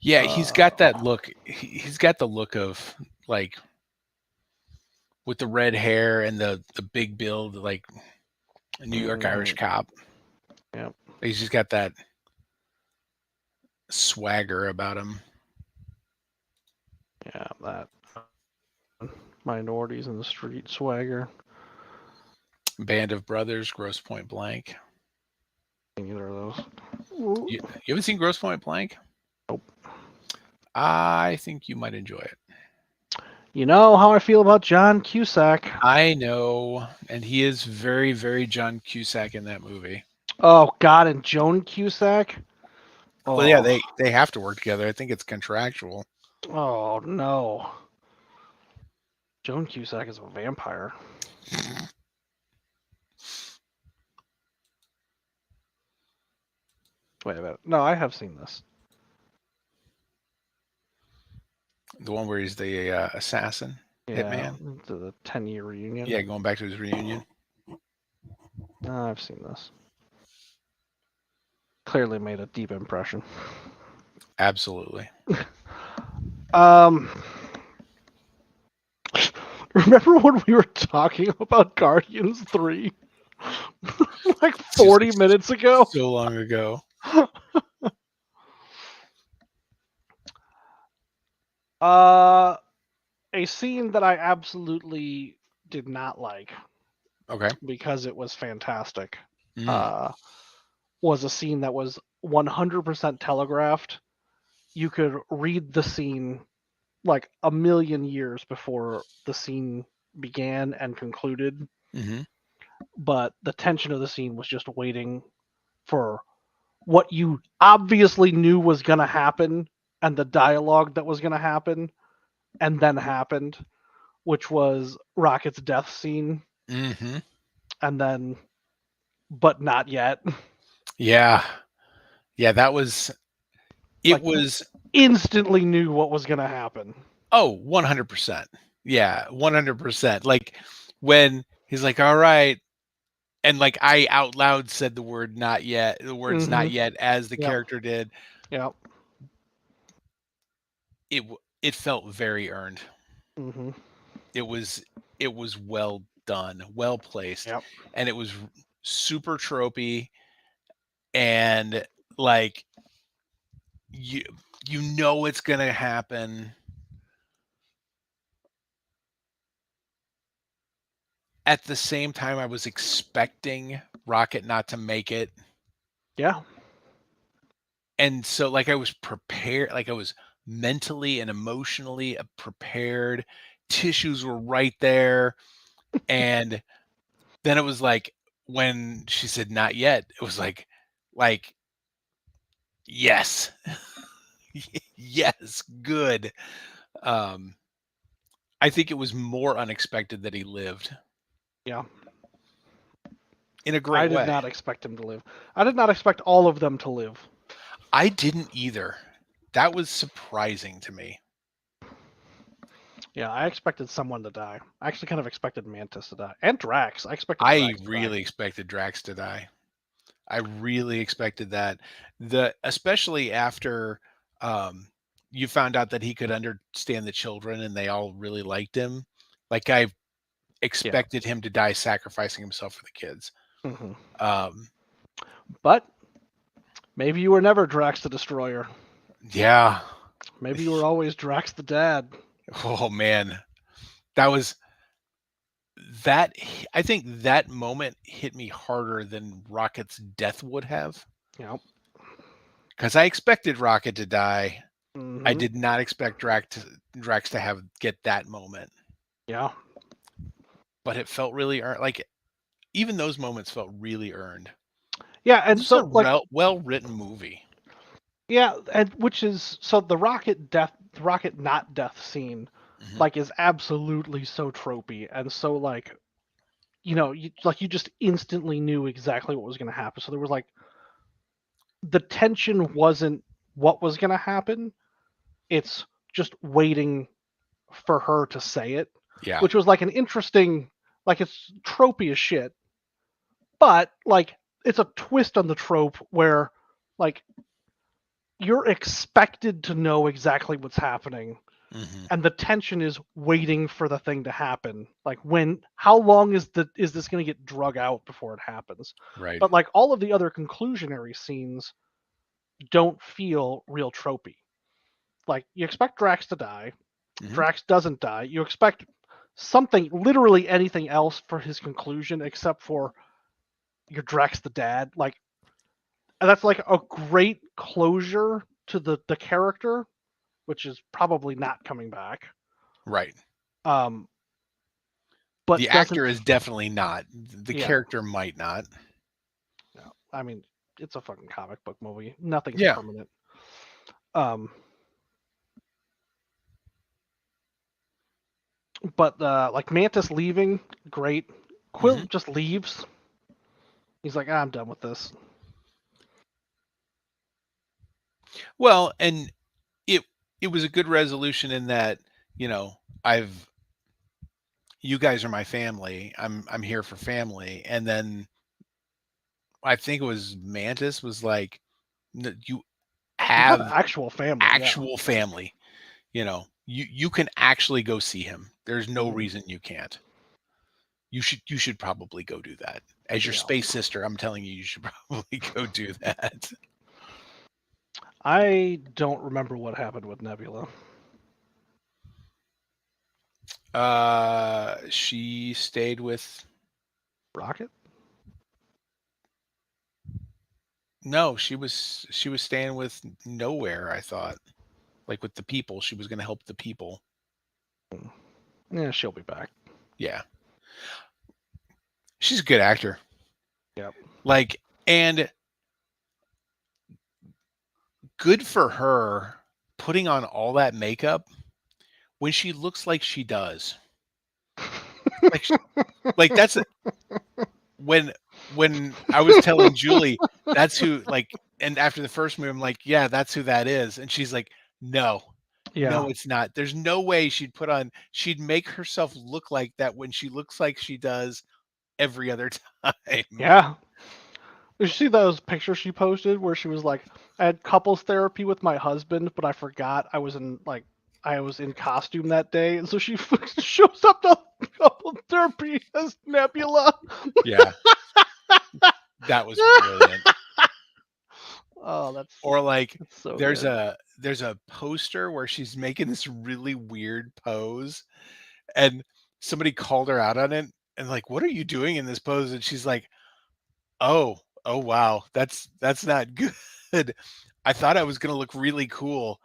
Yeah, he's got that look. He's got the look of, like, with the red hair and the big build, like a New York Irish cop. Yep. He's just got that swagger about him. Yeah, that Minorities in the Street swagger. Band of Brothers, Gross Point Blank. Either of those. You haven't seen Gross Point Blank? Nope. I think you might enjoy it. You know how I feel about John Cusack. I know, and he is very, very John Cusack in that movie. Oh God, and Joan Cusack. Oh. Well, yeah, they have to work together. I think it's contractual. Oh no. Joan Cusack is a vampire. Wait a minute. No, I have seen this. The one where he's the assassin, Yeah, hitman. the 10-year reunion. Yeah, going back to his reunion. No, I've seen this. Clearly made a deep impression. Absolutely. Um, remember when we were talking about Guardians 3 like It's just 40 like minutes ago? so long ago. A scene that I absolutely did not like Okay. because it was fantastic. Mm. Uh, was a scene that was 100% telegraphed. You could read the scene like a million years before the scene began and concluded, Mm-hmm. but the tension of the scene was just waiting for what you obviously knew was going to happen and the dialogue that was going to happen and then happened, which was Rocket's death scene, Mm-hmm. and then but not yet. Yeah. Yeah, that was it Like you was instantly knew what was going to happen. 100%. Yeah, 100%. Like when he's like, "All right," and like I out loud said the word not yet, the words Mm-hmm. not yet as the Yep. character did. Yep. It felt very earned. Mm-hmm. It was it was well done, well placed, Yep. and it was super tropey and like you you know it's going to happen. At the same time I was expecting Rocket not to make it. Yeah. And so like I was prepared, like I was mentally and emotionally prepared. Tissues were right there. And then it was like when she said not yet, it was like yes. Yes, good. Um I think it was more unexpected that he lived Yeah. in a I great did way. not expect him to live. I did not expect all of them to live. I didn't either. That was surprising to me. Yeah, I expected someone to die. I actually kind of expected Mantis to die. And Drax. I expected I Drax to die. really expected Drax to die. I really expected that. Especially after um you found out that he could understand the children and they all really liked him. Like I Yeah. expected him to die sacrificing himself for the kids. Mm-hmm. Um But maybe you were never Drax the Destroyer. yeah. Maybe you were always Drax the Dad. Oh man. That was that I think that moment hit me harder than Rocket's death would have Yep. because I expected Rocket to die. I Mm-hmm. did not expect Drax to have get that moment, Yeah. but it felt really earned. Like even those moments felt really earned. Yeah, and This is a so like well written movie. yeah, and which is so the Rocket not death scene Hmm. like is absolutely so tropey and so like you just instantly knew exactly what was going to happen. So there was like the tension wasn't what was going to happen. It's just waiting for her to say it, Yeah, which was like an interesting, like it's tropey as shit, but like it's a twist on the trope where like you're expected to know exactly what's happening hmm, and the tension is waiting for the thing to happen. Like how long is this going to get drug out before it happens? right. But like all of the other conclusionary scenes don't feel real tropey. Like you expect Drax to die, Hmm. Drax doesn't die. You expect something, literally anything else for his conclusion except for your Drax the dad. Like and that's like a great closure to the character, which is probably not coming back. Right. Um, The but doesn't. actor is definitely not. The Yeah, character might not. no. I mean, it's a fucking comic book movie. Nothing's Yeah. permanent. Um, But like Mantis leaving, great. Quill Hmm. just leaves. He's like, I'm done with this. Well, and it it was a good resolution in that, you know, I've you guys are my family. I'm here for family. And then I think it was Mantis was like, You You have have actual family, yeah. actual family. You can actually go see him. There's no Mhm. reason you can't. You should probably go do that. As your Yeah. space sister, I'm telling you, you should probably go do that. I don't remember what happened with Nebula. She stayed with Rocket? no, she was staying with nowhere, I thought. Like with the people. She was gonna help the people. Yeah, she'll be back. Yeah. She's a good actor. Yep. Like, and good for her putting on all that makeup when she looks like she does. Like like that's when I was telling Julie that's who and after the first movie I'm like, "Yeah, that's who that is." And she's like, "No. Yeah. No, it's not. There's no way she'd make herself look like that when she looks like she does every other time." Yeah. Did you see those pictures she posted where she was like, I had couples therapy with my husband, but I forgot I was in costume that day, and so she shows up to couple therapy as Nebula. Yeah, that was brilliant. Oh, Or like that's so there's good. a poster where she's making this really weird pose and somebody called her out on it and like, "What are you doing in this pose?" And she's like, "Oh, oh wow, that's not good. I thought I was gonna look really cool,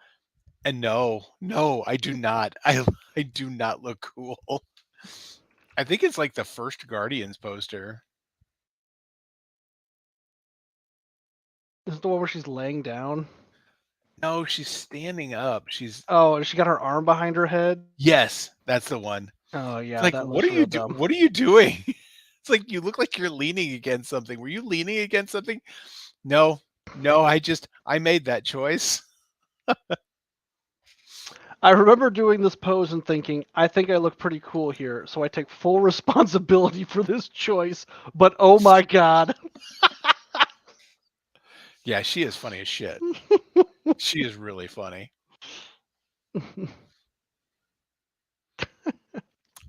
and no, no, I do not. I do not look cool." I think it's like the first Guardians poster. Is it the one where she's laying down? No, she's standing up. She's Oh, and she got her arm behind her head. yes, that's the one. Oh It's yeah, like, that looks real dumb. what are you doing? It's like you look like you're leaning against something. Were you leaning against something? No, no, I made that choice. I remember doing this pose and thinking, I think I look pretty cool here, so I take full responsibility for this choice. But oh my god. Yeah, she is funny as shit. She is really funny.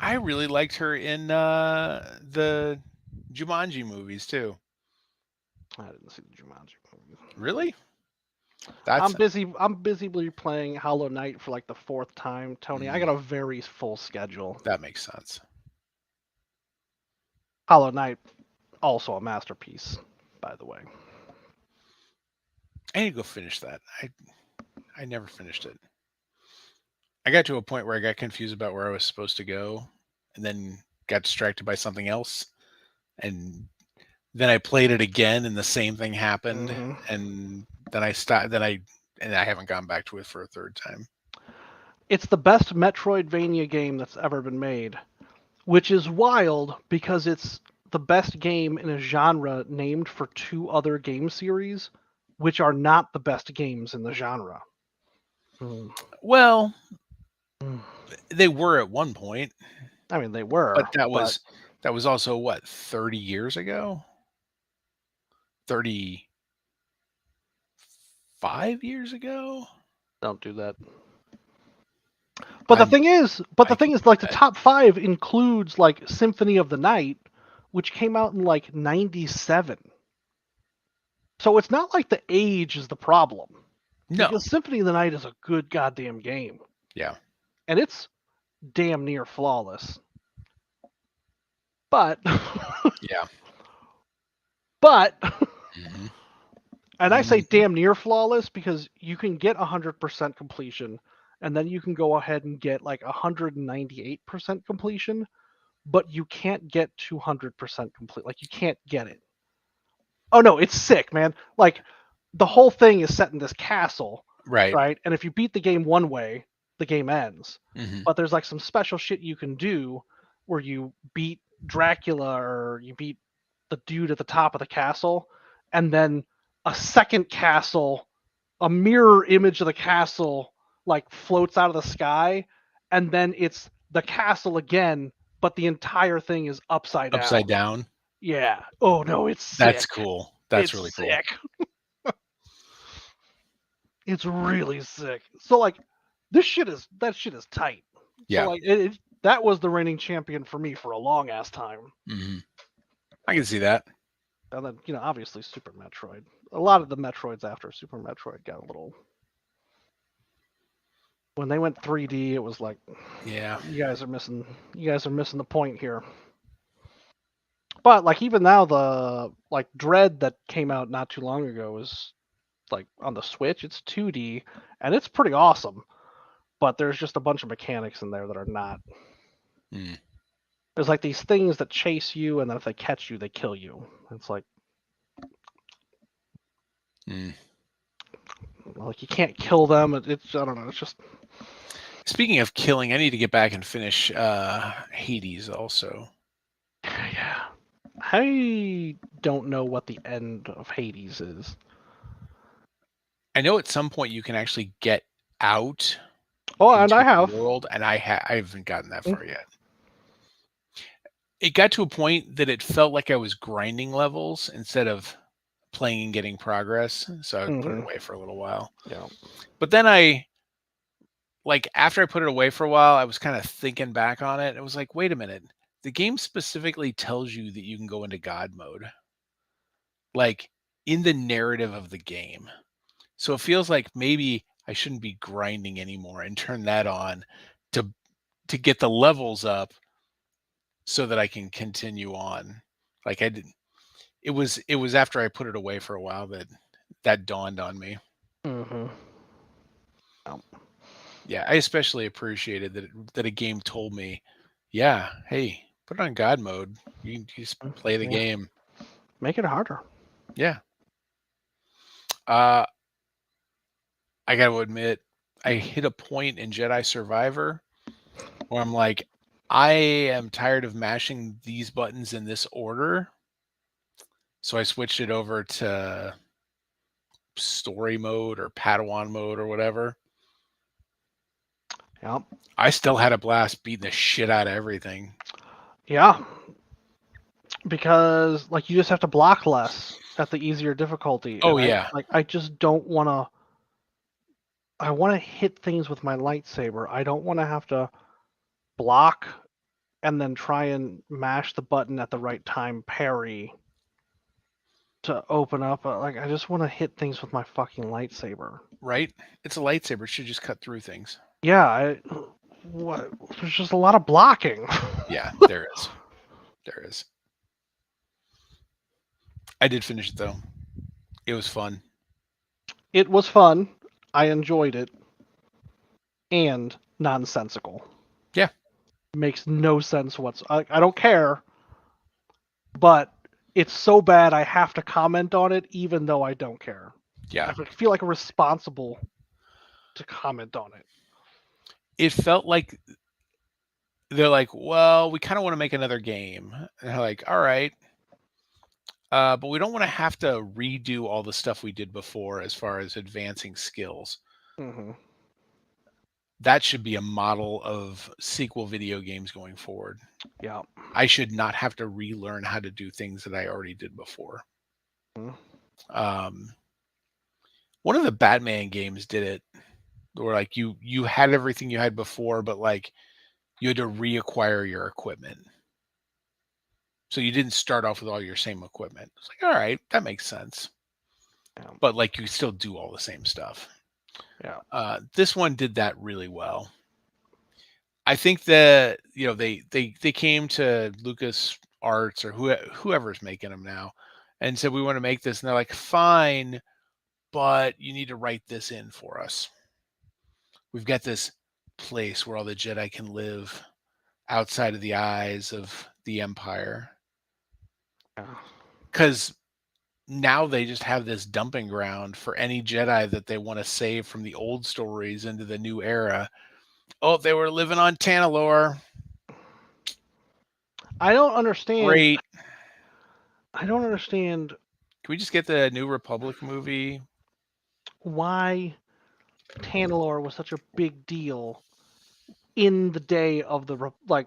I really liked her in the Jumanji movies too. I didn't see the Jumanji movie. Really? That's I'm busy replaying Hollow Knight for like the fourth time, Tony. I got mm, a very full schedule. that makes sense. Hollow Knight, also a masterpiece, by the way. I need to go finish that. I never finished it. I got to a point where I got confused about where I was supposed to go, and then got distracted by something else, and then I played it again, and the same thing happened, Hmm. and then I stopped. I haven't gone back to it for a third time. It's the best Metroidvania game that's ever been made, which is wild because it's the best game in a genre named for two other game series, which are not the best games in the genre. Mm. Well, Mm. they were at one point, I mean, they but were, that but was also what 30 years ago, 35 years ago. don't do that. But I'm the I thing can is, do like the that. top five includes like Symphony of the Night, which came out in like '97. So it's not like the age is the problem, No, because Symphony of the Night is a good goddamn game, yeah, and it's damn near flawless. But, yeah. but, Hmm. and I say Hmm. damn near flawless because you can get 100% completion, and then you can go ahead and get like 198% completion, but you can't get 200% complete. Like you can't get it. Oh no, it's sick, man. Like the whole thing is set in this castle, Right. right? And if you beat the game one way, the game ends. Hmm. But there's like some special shit you can do where you beat Dracula or you beat the dude at the top of the castle, and then a second castle, a mirror image of the castle, like floats out of the sky, and then it's the castle again, but the entire thing is upside Upside down. down. Yeah. Oh no, it's That's sick. cool. That's It's really cool. sick. It's really sick. So like, that shit is tight. So Yeah. like, that was the reigning champion for me for a long ass time. Hmm. I can see that. And then obviously Super Metroid. A lot of the Metroids after Super Metroid got a little. When they went 3D, it was like, Yeah. you guys are missing. You guys are missing the point here. But like even now, the like Dread that came out not too long ago is like on the Switch. It's 2D and it's pretty awesome. But there's just a bunch of mechanics in there that are not. Mm. There's like these things that chase you, and then if they catch you, they kill you. It's Mm. like you can't kill them. It's I don't know. It's just Speaking of killing, I need to get back and finish Hades also. yeah. I don't know what the end of Hades is. I know at some point you can actually get out Oh, and I into the have. world, and I haven't gotten that Mm, far yet. It got to a point that it felt like I was grinding levels instead of playing and getting progress, so I would put it mhm. away for a little while. Yeah. But then I like after I put it away for a while, I was kind of thinking back on it. It was like, wait a minute. The game specifically tells you that you can go into God mode, like in the narrative of the game. So it feels like maybe I shouldn't be grinding anymore and turn that on to get the levels up so that I can continue on. Like I did it was after I put it away for a while that that dawned on me. Mhm. Yeah. Yeah, I especially appreciated that a game told me, yeah, hey, put it on God mode. You can just play the Yeah. game. Make it harder. Yeah. Uh I got to admit I hit a point in Jedi Survivor where I'm like, I am tired of mashing these buttons in this order. So I switched it over to story mode or Padawan mode or whatever. Yeah. I still had a blast beating the shit out of everything. Yeah. Because like you just have to block less at the easier difficulty, Oh and yeah, I just don't want to. I want to hit things with my lightsaber. I don't want to have to block and then try and mash the button at the right time, parry to open up. Like I just want to hit things with my fucking lightsaber. right? It's a lightsaber. It should just cut through things. Yeah, what? There's just a lot of blocking. Yeah, there is. There is. I did finish it though. It was fun. It was fun. I enjoyed it, and nonsensical. Yeah. Makes no sense whatsoever. I don't care, but it's so bad I have to comment on it, even though I don't care. Yeah. I feel like responsible to comment on it. It felt like they're like, well, we kind of want to make another game. And they're like, all right. But we don't want to have to redo all the stuff we did before as far as advancing skills. Hmm. That should be a model of sequel video games going forward. Yeah. I should not have to relearn how to do things that I already did before. Mhm. Um, one of the Batman games did it, where like you had everything you had before, but like you had to reacquire your equipment. So you didn't start off with all your same equipment. It's like, all right, that makes sense. Yeah. But like you still do all the same stuff. Yeah. This one did that really well. I think that they came to Lucas Arts or whoever's making them now, and said we want to make this, and they're like, fine, but you need to write this in for us. We've got this place where all the Jedi can live outside of the eyes of the Empire, Yeah. because now they just have this dumping ground for any Jedi that they want to save from the old stories into the new era. Oh, they were living on Tanalore. I don't understand. Great. I don't understand Can we just get the New Republic movie? why Tanalor was such a big deal in the day of like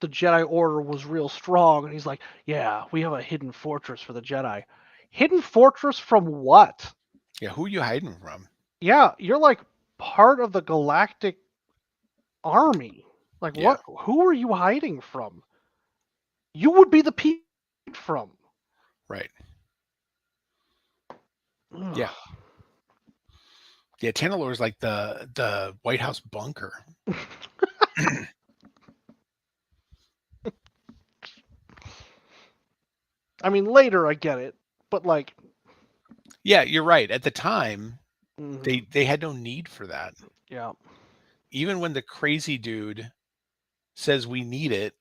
the Jedi Order was real strong, and he's like, "Yeah, we have a hidden fortress for the Jedi." Hidden fortress from what? Yeah, who are you hiding from? Yeah, you're like part of the galactic army. Like, Yeah, what? Who are you hiding from? You would be the people from. right. Yeah, Ugh. yeah. Tanalore is like the White House bunker. I mean, later I get it, but like, Yeah, you're right. At the time, mhm, they had no need for that. yeah, Even when the crazy dude says we need it,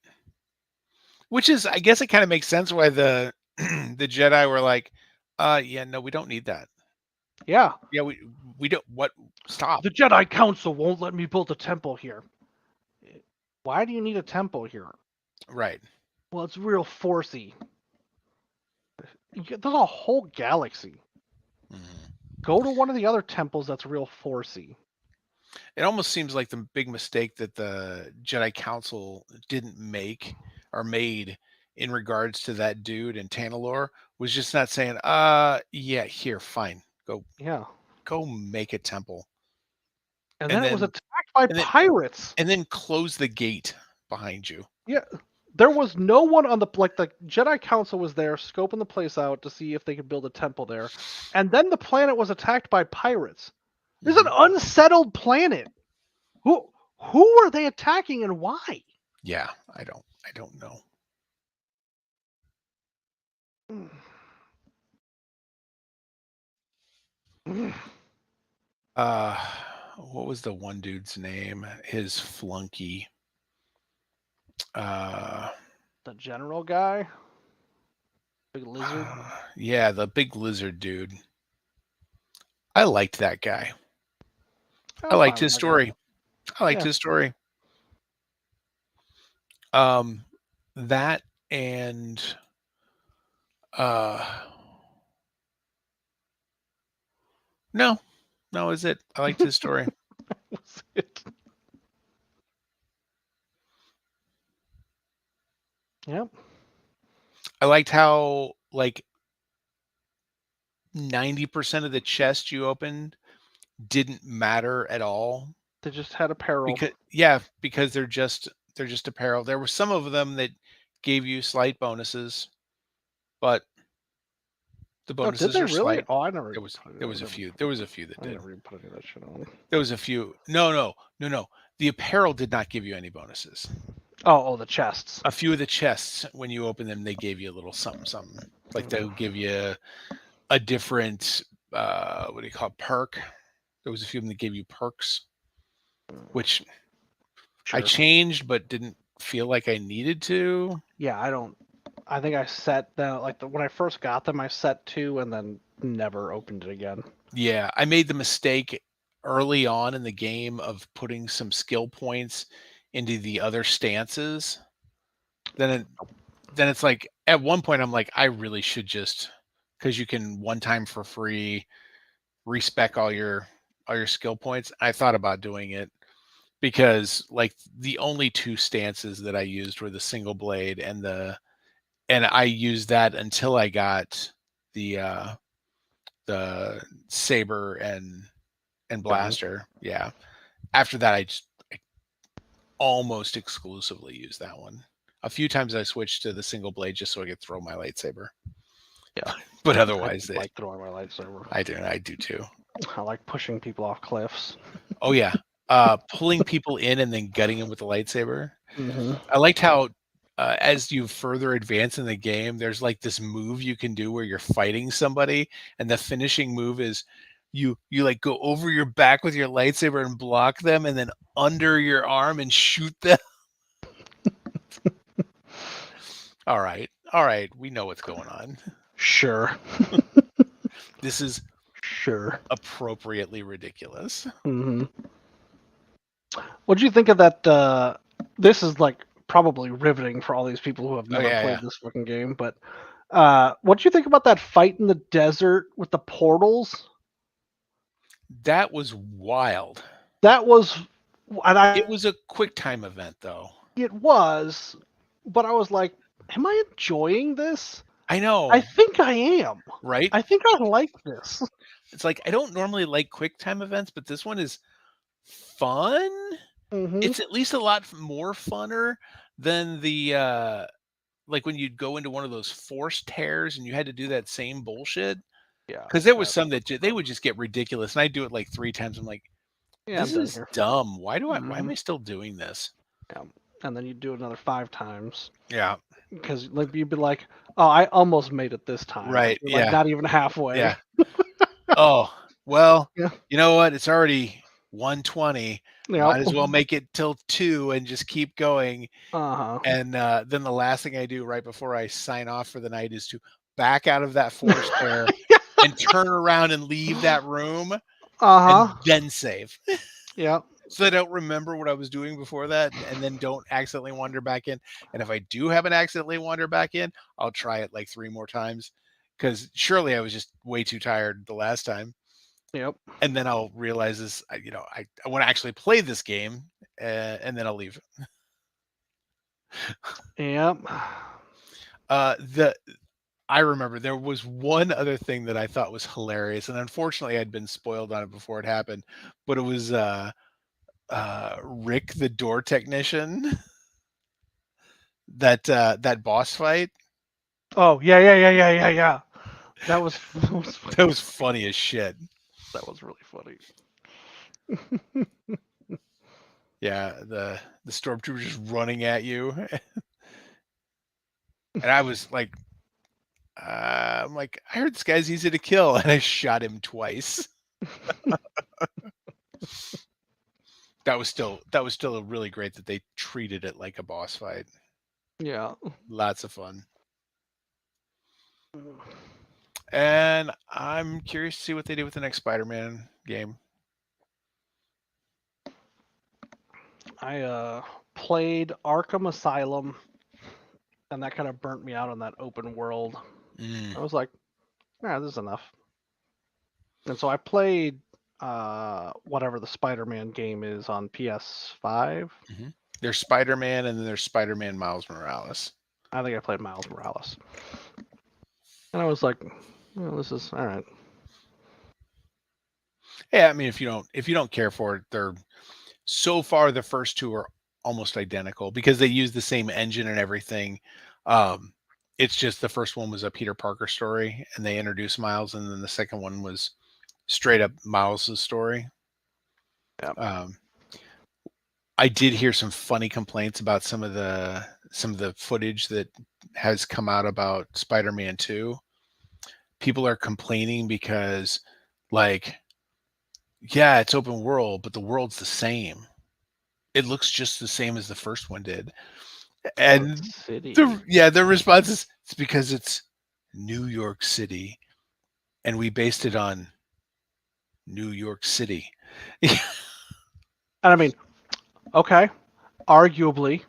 which is, I guess, it kind of makes sense why the the Jedi were like, yeah, no, we don't need that. yeah. Yeah, we don't. What? Stop. The Jedi Council won't let me build a temple here. Why do you need a temple here? Right. Well, it's real forcey. There's a whole galaxy. Mhm. Go to one of the other temples that's real forcey. It almost seems like the big mistake that the Jedi Council didn't make or made in regards to that dude in Tanalore was just not saying, yeah, here, fine, Yeah. go make a temple, And and then it was then attacked by and then pirates. and then close the gate behind you. Yeah. There was no one on the Jedi Council was there scoping the place out to see if they could build a temple there. And then the planet was attacked by pirates. There's an Mhm. unsettled planet. Who are they attacking and why? Yeah, I don't know. Uh, what was the one dude's name? His flunky. Uh, The general guy, big lizard. yeah, the big lizard dude. I liked that guy. I I'm liked fine his with that guy. story. I liked Yeah. his story. Um, that and uh, no, no, is it? I liked his story. Was it? Yep. I liked how like 90% of the chest you opened didn't matter at all They just had apparel. because they're just apparel. There were some of them that gave you slight bonuses, but the Oh, did bonuses they are really? slight. Oh, I never There even was put it. there was a few. There was a few that I did. never even put any of that shit on. There was a few. No, no, no, no. The apparel did not give you any bonuses. Oh, the chests. A few of the chests, when you open them, they gave you a little something, something. Like they'll give you a different, what do you call it, perk. There was a few of them that gave you perks, which I Sure. changed but didn't feel like I needed to. Yeah, I don't. I think I set them when I first got them. I set two and then never opened it again. Yeah, I made the mistake early on in the game of putting some skill points into the other stances. Then it, then it's like at one point I'm like I really should just, because you can one time for free respec all your skill points. I thought about doing it because like the only two stances that I used were the single blade and I used that until I got the uh the saber and Gun. blaster. Yeah. After that I almost exclusively use that one. A few times I switched to the single blade just so I could throw my lightsaber. Yeah, But I otherwise like throwing my lightsaber. I do too. I like pushing people off cliffs. Oh yeah. Pulling people in and then gutting them with the lightsaber. Mm-hmm. I liked how as you further advance in the game, there's like this move you can do where you're fighting somebody, and the finishing move is you like go over your back with your lightsaber and block them, and then under your arm and shoot them. All right, we know what's going on. Sure. This is Sure. appropriately ridiculous. Mm-hmm. What'd you think of that? This is like probably riveting for all these people who have Oh never yeah, played yeah. this fucking game. But what'd you think about that fight in the desert with the portals? That was wild. That was, and It was a quick time event though. it was, but I was like, am I enjoying this? I I know, think I am. right? I think I like this. It's like I don't normally like quick time events, but this one is fun. Hmm. It's at least a lot more funner than the like when you'd go into one of those forced tears and you had to do that same bullshit. Yeah, Because there was that's some no that they fun. would just get ridiculous, and I do it like 3 times. I'm like, Yeah, I'm this done is here. dumb. Why am Hmm. I still doing this? Yeah, and then you do it another 5 times Yeah. because like you'd be like, oh, I almost made it this time. Right. You're like Yeah. not even halfway. Yeah. Oh, well, Yeah. you know what? It's already 1:20. Yep. Might as well make it till 2 and just keep going. Uh And then the last thing I do right before I sign off for the night is to back out of that forced huh. air and turn around and leave that room and Uh huh. then save. Yep. So I don't remember what I was doing before that and then don't accidentally wander back in. And if I do have an accidentally wander back in, I'll try it like 3 more times because surely I was just way too tired the last time. Yep. And then I'll realize this, I want to actually play this game, and then I'll leave. Yep. The I remember there was one other thing that I thought was hilarious, and unfortunately I'd been spoiled on it before it happened, but it was Rick the door technician that boss fight. Oh yeah, yeah, yeah, yeah, yeah, yeah. That was that was That fucking was funny as shit. that was really funny. Yeah, the stormtrooper just running at you, and I was like, I'm like, I heard this guy's easy to kill, and I shot him twice. That was still really great that they treated it like a boss fight. Yeah. Lots of fun. And I'm curious to see what they do with the next Spider-Man game. I played Arkham Asylum, and that kind of burnt me out on that open world. Mm, I was like, yeah, this is enough. And so I played whatever the Spider-Man game is on PS5. hmm There's Spider-Man, and then there's Spider-Man Miles Morales. I think I played Miles Morales, and I was like, this is all right. Yeah, I mean, if you don't care for it, they're so far the first two are almost identical because they use the same engine and everything. Um, it's just the first one was a Peter Parker story, and they introduced Miles, and then the second one was straight up Miles's story. Yeah. Um, I did hear some funny complaints about some of the footage that has come out about Spider-Man 2. People are complaining because like yeah, it's open world, but the world's the same. It looks just the same as the first one did. What And city? their response is it's because it's New York City and we based it on New York City. And I mean, okay, arguably,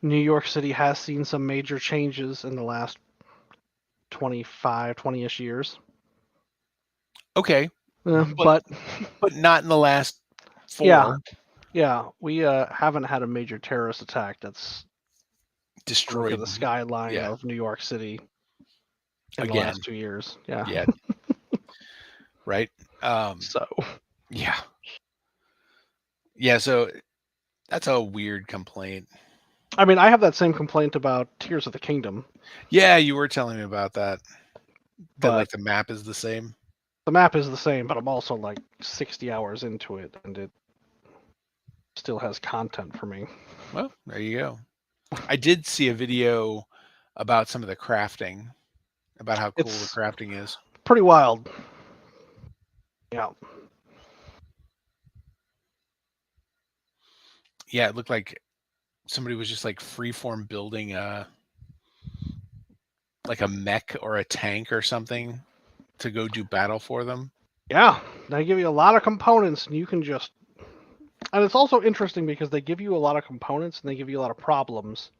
New York City has seen some major changes in the last 25, 20-ish years. Okay, but But not in the last yeah, 4 yeah, we haven't had a major terrorist attack that's broken destroyed. the skyline Yeah, of New York City in the last again. 2 years. Yeah. Yeah, right? Um So, yeah. Yeah, so that's a weird complaint. I mean, I have that same complaint about Tears of the Kingdom, Yeah, you were telling me about that. That but like the map is the same. the map is the same, but I'm also like 60 hours into it, and it still has content for me. Well, there you go. I did see a video about some of the crafting, about how cool the It's crafting is. pretty wild. Yeah. Yeah, it looked like somebody was just like freeform building like a mech or a tank or something to go do battle for them. Yeah. They give you a lot of components, and you can just And it's also interesting because they give you a lot of components and they give you a lot of problems.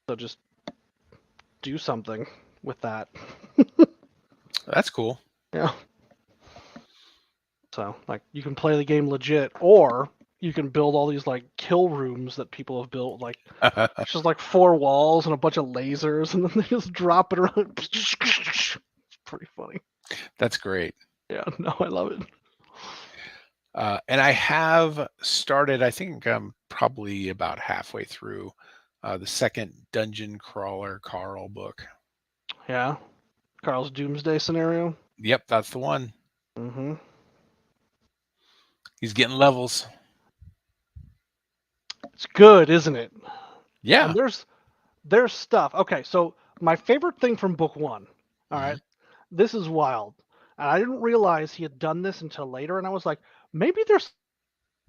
So just do something with that. That's cool. Yeah. So like you can play the game legit, or you can build all these like kill rooms that people have built, like it's just like 4 walls and a bunch of lasers, and then they just drop it around. It's pretty funny. That's great. Yeah, no, I love it. And I have started, I think I'm probably about halfway through the second Dungeon Crawler Carl book. Yeah, Carl's Doomsday Scenario. Yep, that's the one. Mm-hmm. He's getting levels. It's good, isn't it? And Yeah. there's stuff. Okay, so my favorite thing from book one. All Hmm. right, this is wild, and I didn't realize he had done this until later, and I was like, maybe there's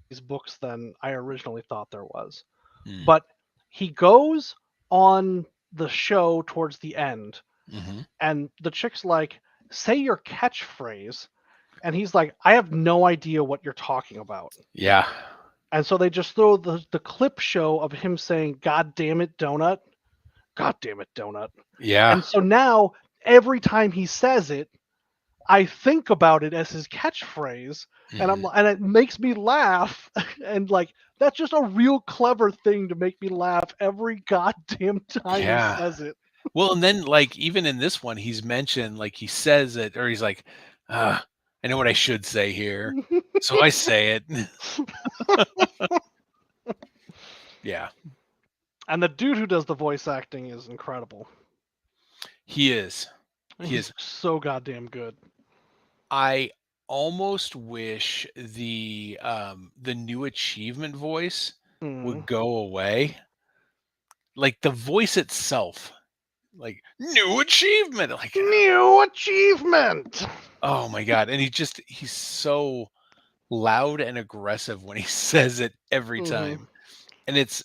these books than I originally thought there was. Mm. But he goes on the show towards the end, Hmm. and the chick's like, say your catchphrase. And he's like, I have no idea what you're talking about. Yeah. And so they just throw the clip show of him saying, God damn it, donut. God damn it, donut. Yeah. And so now every time he says it, I think about it as his catchphrase, and Hmm. and it makes me laugh, and like that's just a real clever thing to make me laugh every goddamn time he Yeah. says it. Well, and then like even in this one, he's mentioned like he says it, or he's like, I know what I should say here, so I say it. Yeah, And the dude who does the voice acting is incredible. he is. He He's is. so goddamn good. I almost wish the new achievement voice Mm. would go away. Like the voice itself, like new achievement. Like, New achievement. oh my god! And he's so loud and aggressive when he says it every Hmm. time. And it's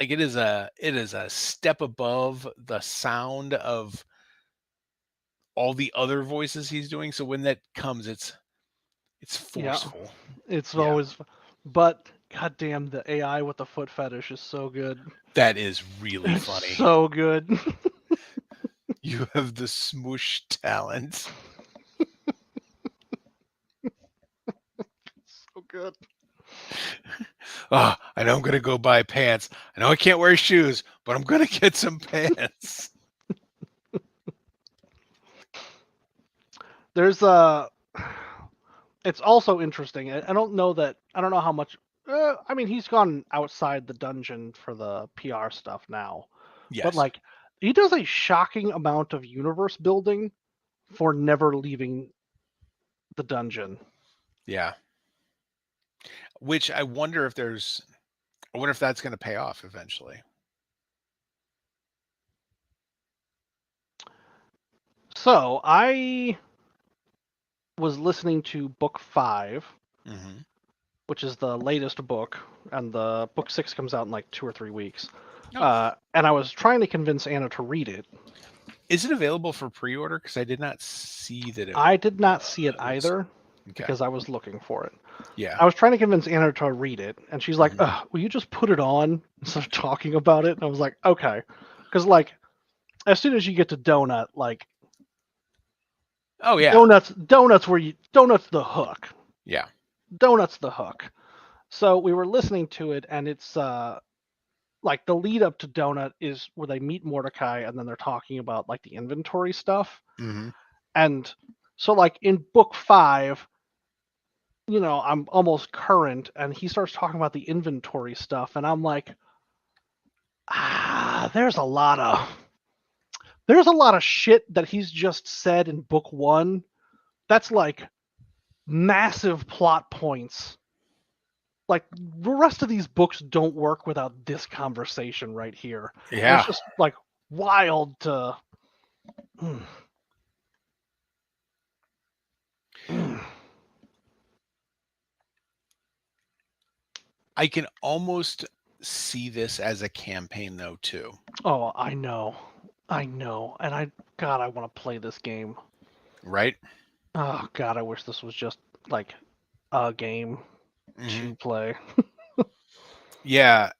like it is a step above the sound of all the other voices he's doing. So when that comes, it's Yeah, forceful. it's Yeah, always, but goddamn, the AI with the foot fetish is so good. that is really It's funny. so good. You have the smoosh talent. So good. Oh, I know I'm gonna go buy pants. I know I can't wear shoes, but I'm gonna get some pants. There's a. It's also interesting. I don't know that. I don't know how much. I mean, he's gone outside the dungeon for the PR stuff now, but Yes. like, he does a shocking amount of universe building for never leaving the dungeon. Yeah. Which I wonder if that's gonna pay off eventually. So I was listening to book 5, Hmm. which is the latest book, and the book 6 comes out in like 2 or 3 weeks. Oh, And I was trying to convince Anna to read it. is it available for pre-order? Because I did not see that it I did not see it was. either Okay. because I was looking for it. Yeah. I was trying to convince Anna to read it, and she's like, Mhm. Ugh, will you just put it on instead of talking about it? And I was like, okay. Because, like, as soon as you get to Donut, like, Oh yeah. Donut's the hook. Yeah. Donut's the hook. So we were listening to it, and it's like the lead up to Donut is where they meet Mordecai, and then they're talking about like the inventory stuff. Hmm. And so, like in book 5, I'm almost current, and he starts talking about the inventory stuff, and I'm like, there's a lot of shit that he's just said in book 1 that's like massive plot points. Like the rest of these books don't work without this conversation right here. And it's Yeah. just like wild to mm, mm. I can almost see this as a campaign though too. Oh, I know. I know. And I want to play this game. Right? Oh god, I wish this was just like a game Mm-hmm. to play. Yeah,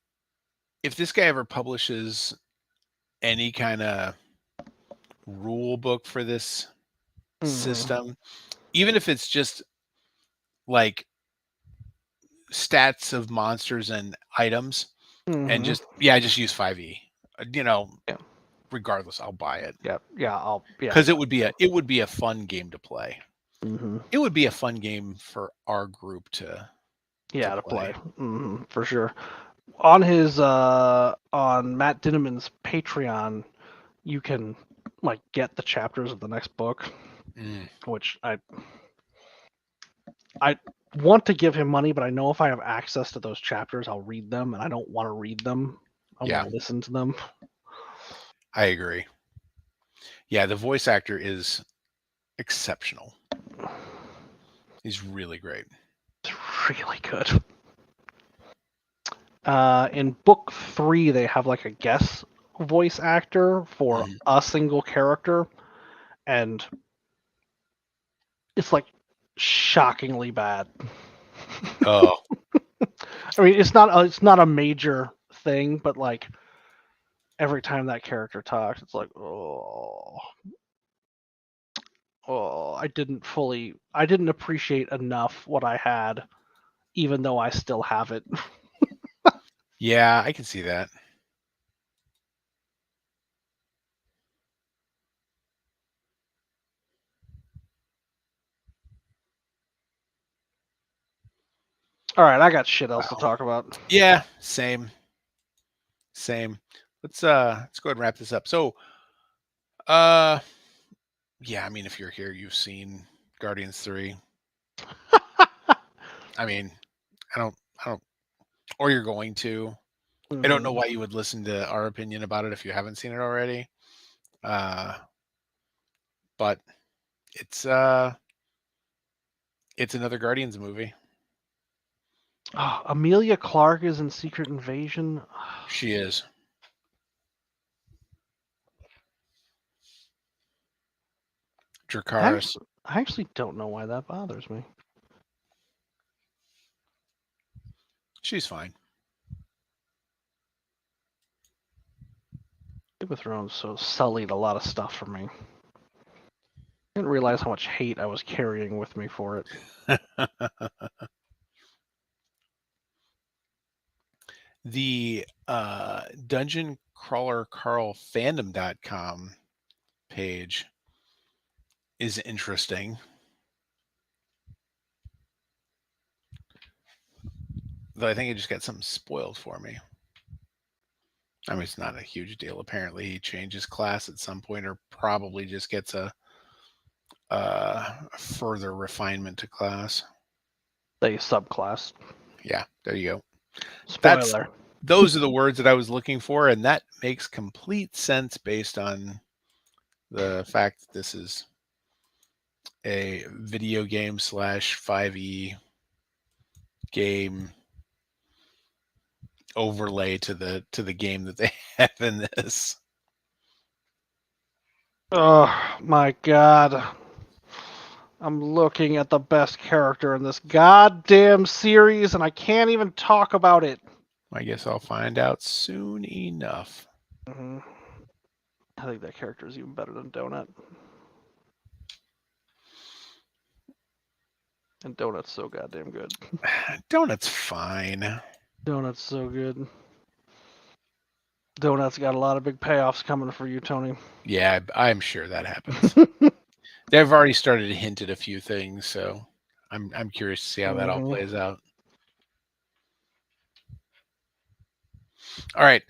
if this guy ever publishes any kind of rule book for this Mm-hmm. system, even if it's just like stats of monsters and items, and Mm-hmm. just use 5e. You know, Yeah. regardless, I'll buy it Yeah. Yeah. because it would be a fun game to play. Mm-hmm. It would be a fun game for our group to Yeah, to play. play. Mm-hmm. For sure. On his on Matt Dinneman's Patreon, you can like get the chapters of the next book, Mm, which I want to give him money, but I know if I have access to those chapters, I'll read them, and I don't want to read them. I yeah, want to listen to them. I agree. Yeah, the voice actor is exceptional. He's really great. It's really good. In book 3, they have like a guest voice actor for Mhm. a single character, and it's like shockingly bad. Oh, I mean, it's not a major thing, but like every time that character talks, it's like, I didn't appreciate enough what I had, even though I still have it. yeah, I can see that. All right, I got shit else to Wow. talk about. Yeah, same, same. Let's go ahead and wrap this up. So, uh, yeah, I mean, if you're here, you've seen Guardians 3. I mean, I don't, or you're going to. I don't know Mhm. why you would listen to our opinion about it if you haven't seen it already. Uh, but it's uh, it's another Guardians movie. Oh, Amelia Clark is in Secret Invasion. She is. Dracaris. I actually don't know why that bothers me. She's fine. Game of Thrones so sullied a lot of stuff for me. I didn't realize how much hate I was carrying with me for it. The Dungeon Crawler Carl fandom.com page is interesting. Though I think it just got something spoiled for me. I mean, it's not a huge deal. Apparently, he changes class at some point, or probably just gets a further refinement to class. They subclass. Yeah, there you go. That's Spoiler. those are the words that I was looking for, and that makes complete sense based on the fact that this is a video game slash 5e game overlay to the game that they have in this. Oh my god. I'm looking at the best character in this goddamn series and I can't even talk about it. I guess I'll find out soon enough. Mm-hmm. I think that character is even better than Donut. And Donut's so goddamn good. Donut's fine. Donut's so good. Donut's got a lot of big payoffs coming for you, Tony. Yeah, I'm sure that happens. They've already started to hint at a few things, so I'm curious to see how that all Mm-hmm. plays out. All right.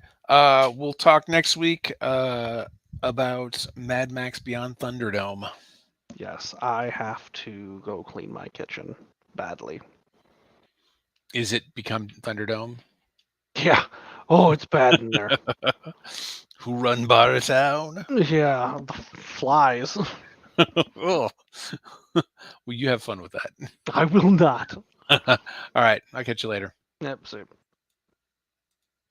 We'll talk next week about Mad Max Beyond Thunderdome. Yes, I have to go clean my kitchen badly. Is it become Thunderdome? Yeah. Oh, it's bad in there. Who run Bar Town? Yeah, the flies. Oh. Well, you have fun with that. I will not. All right. I'll catch you later. Yep, see.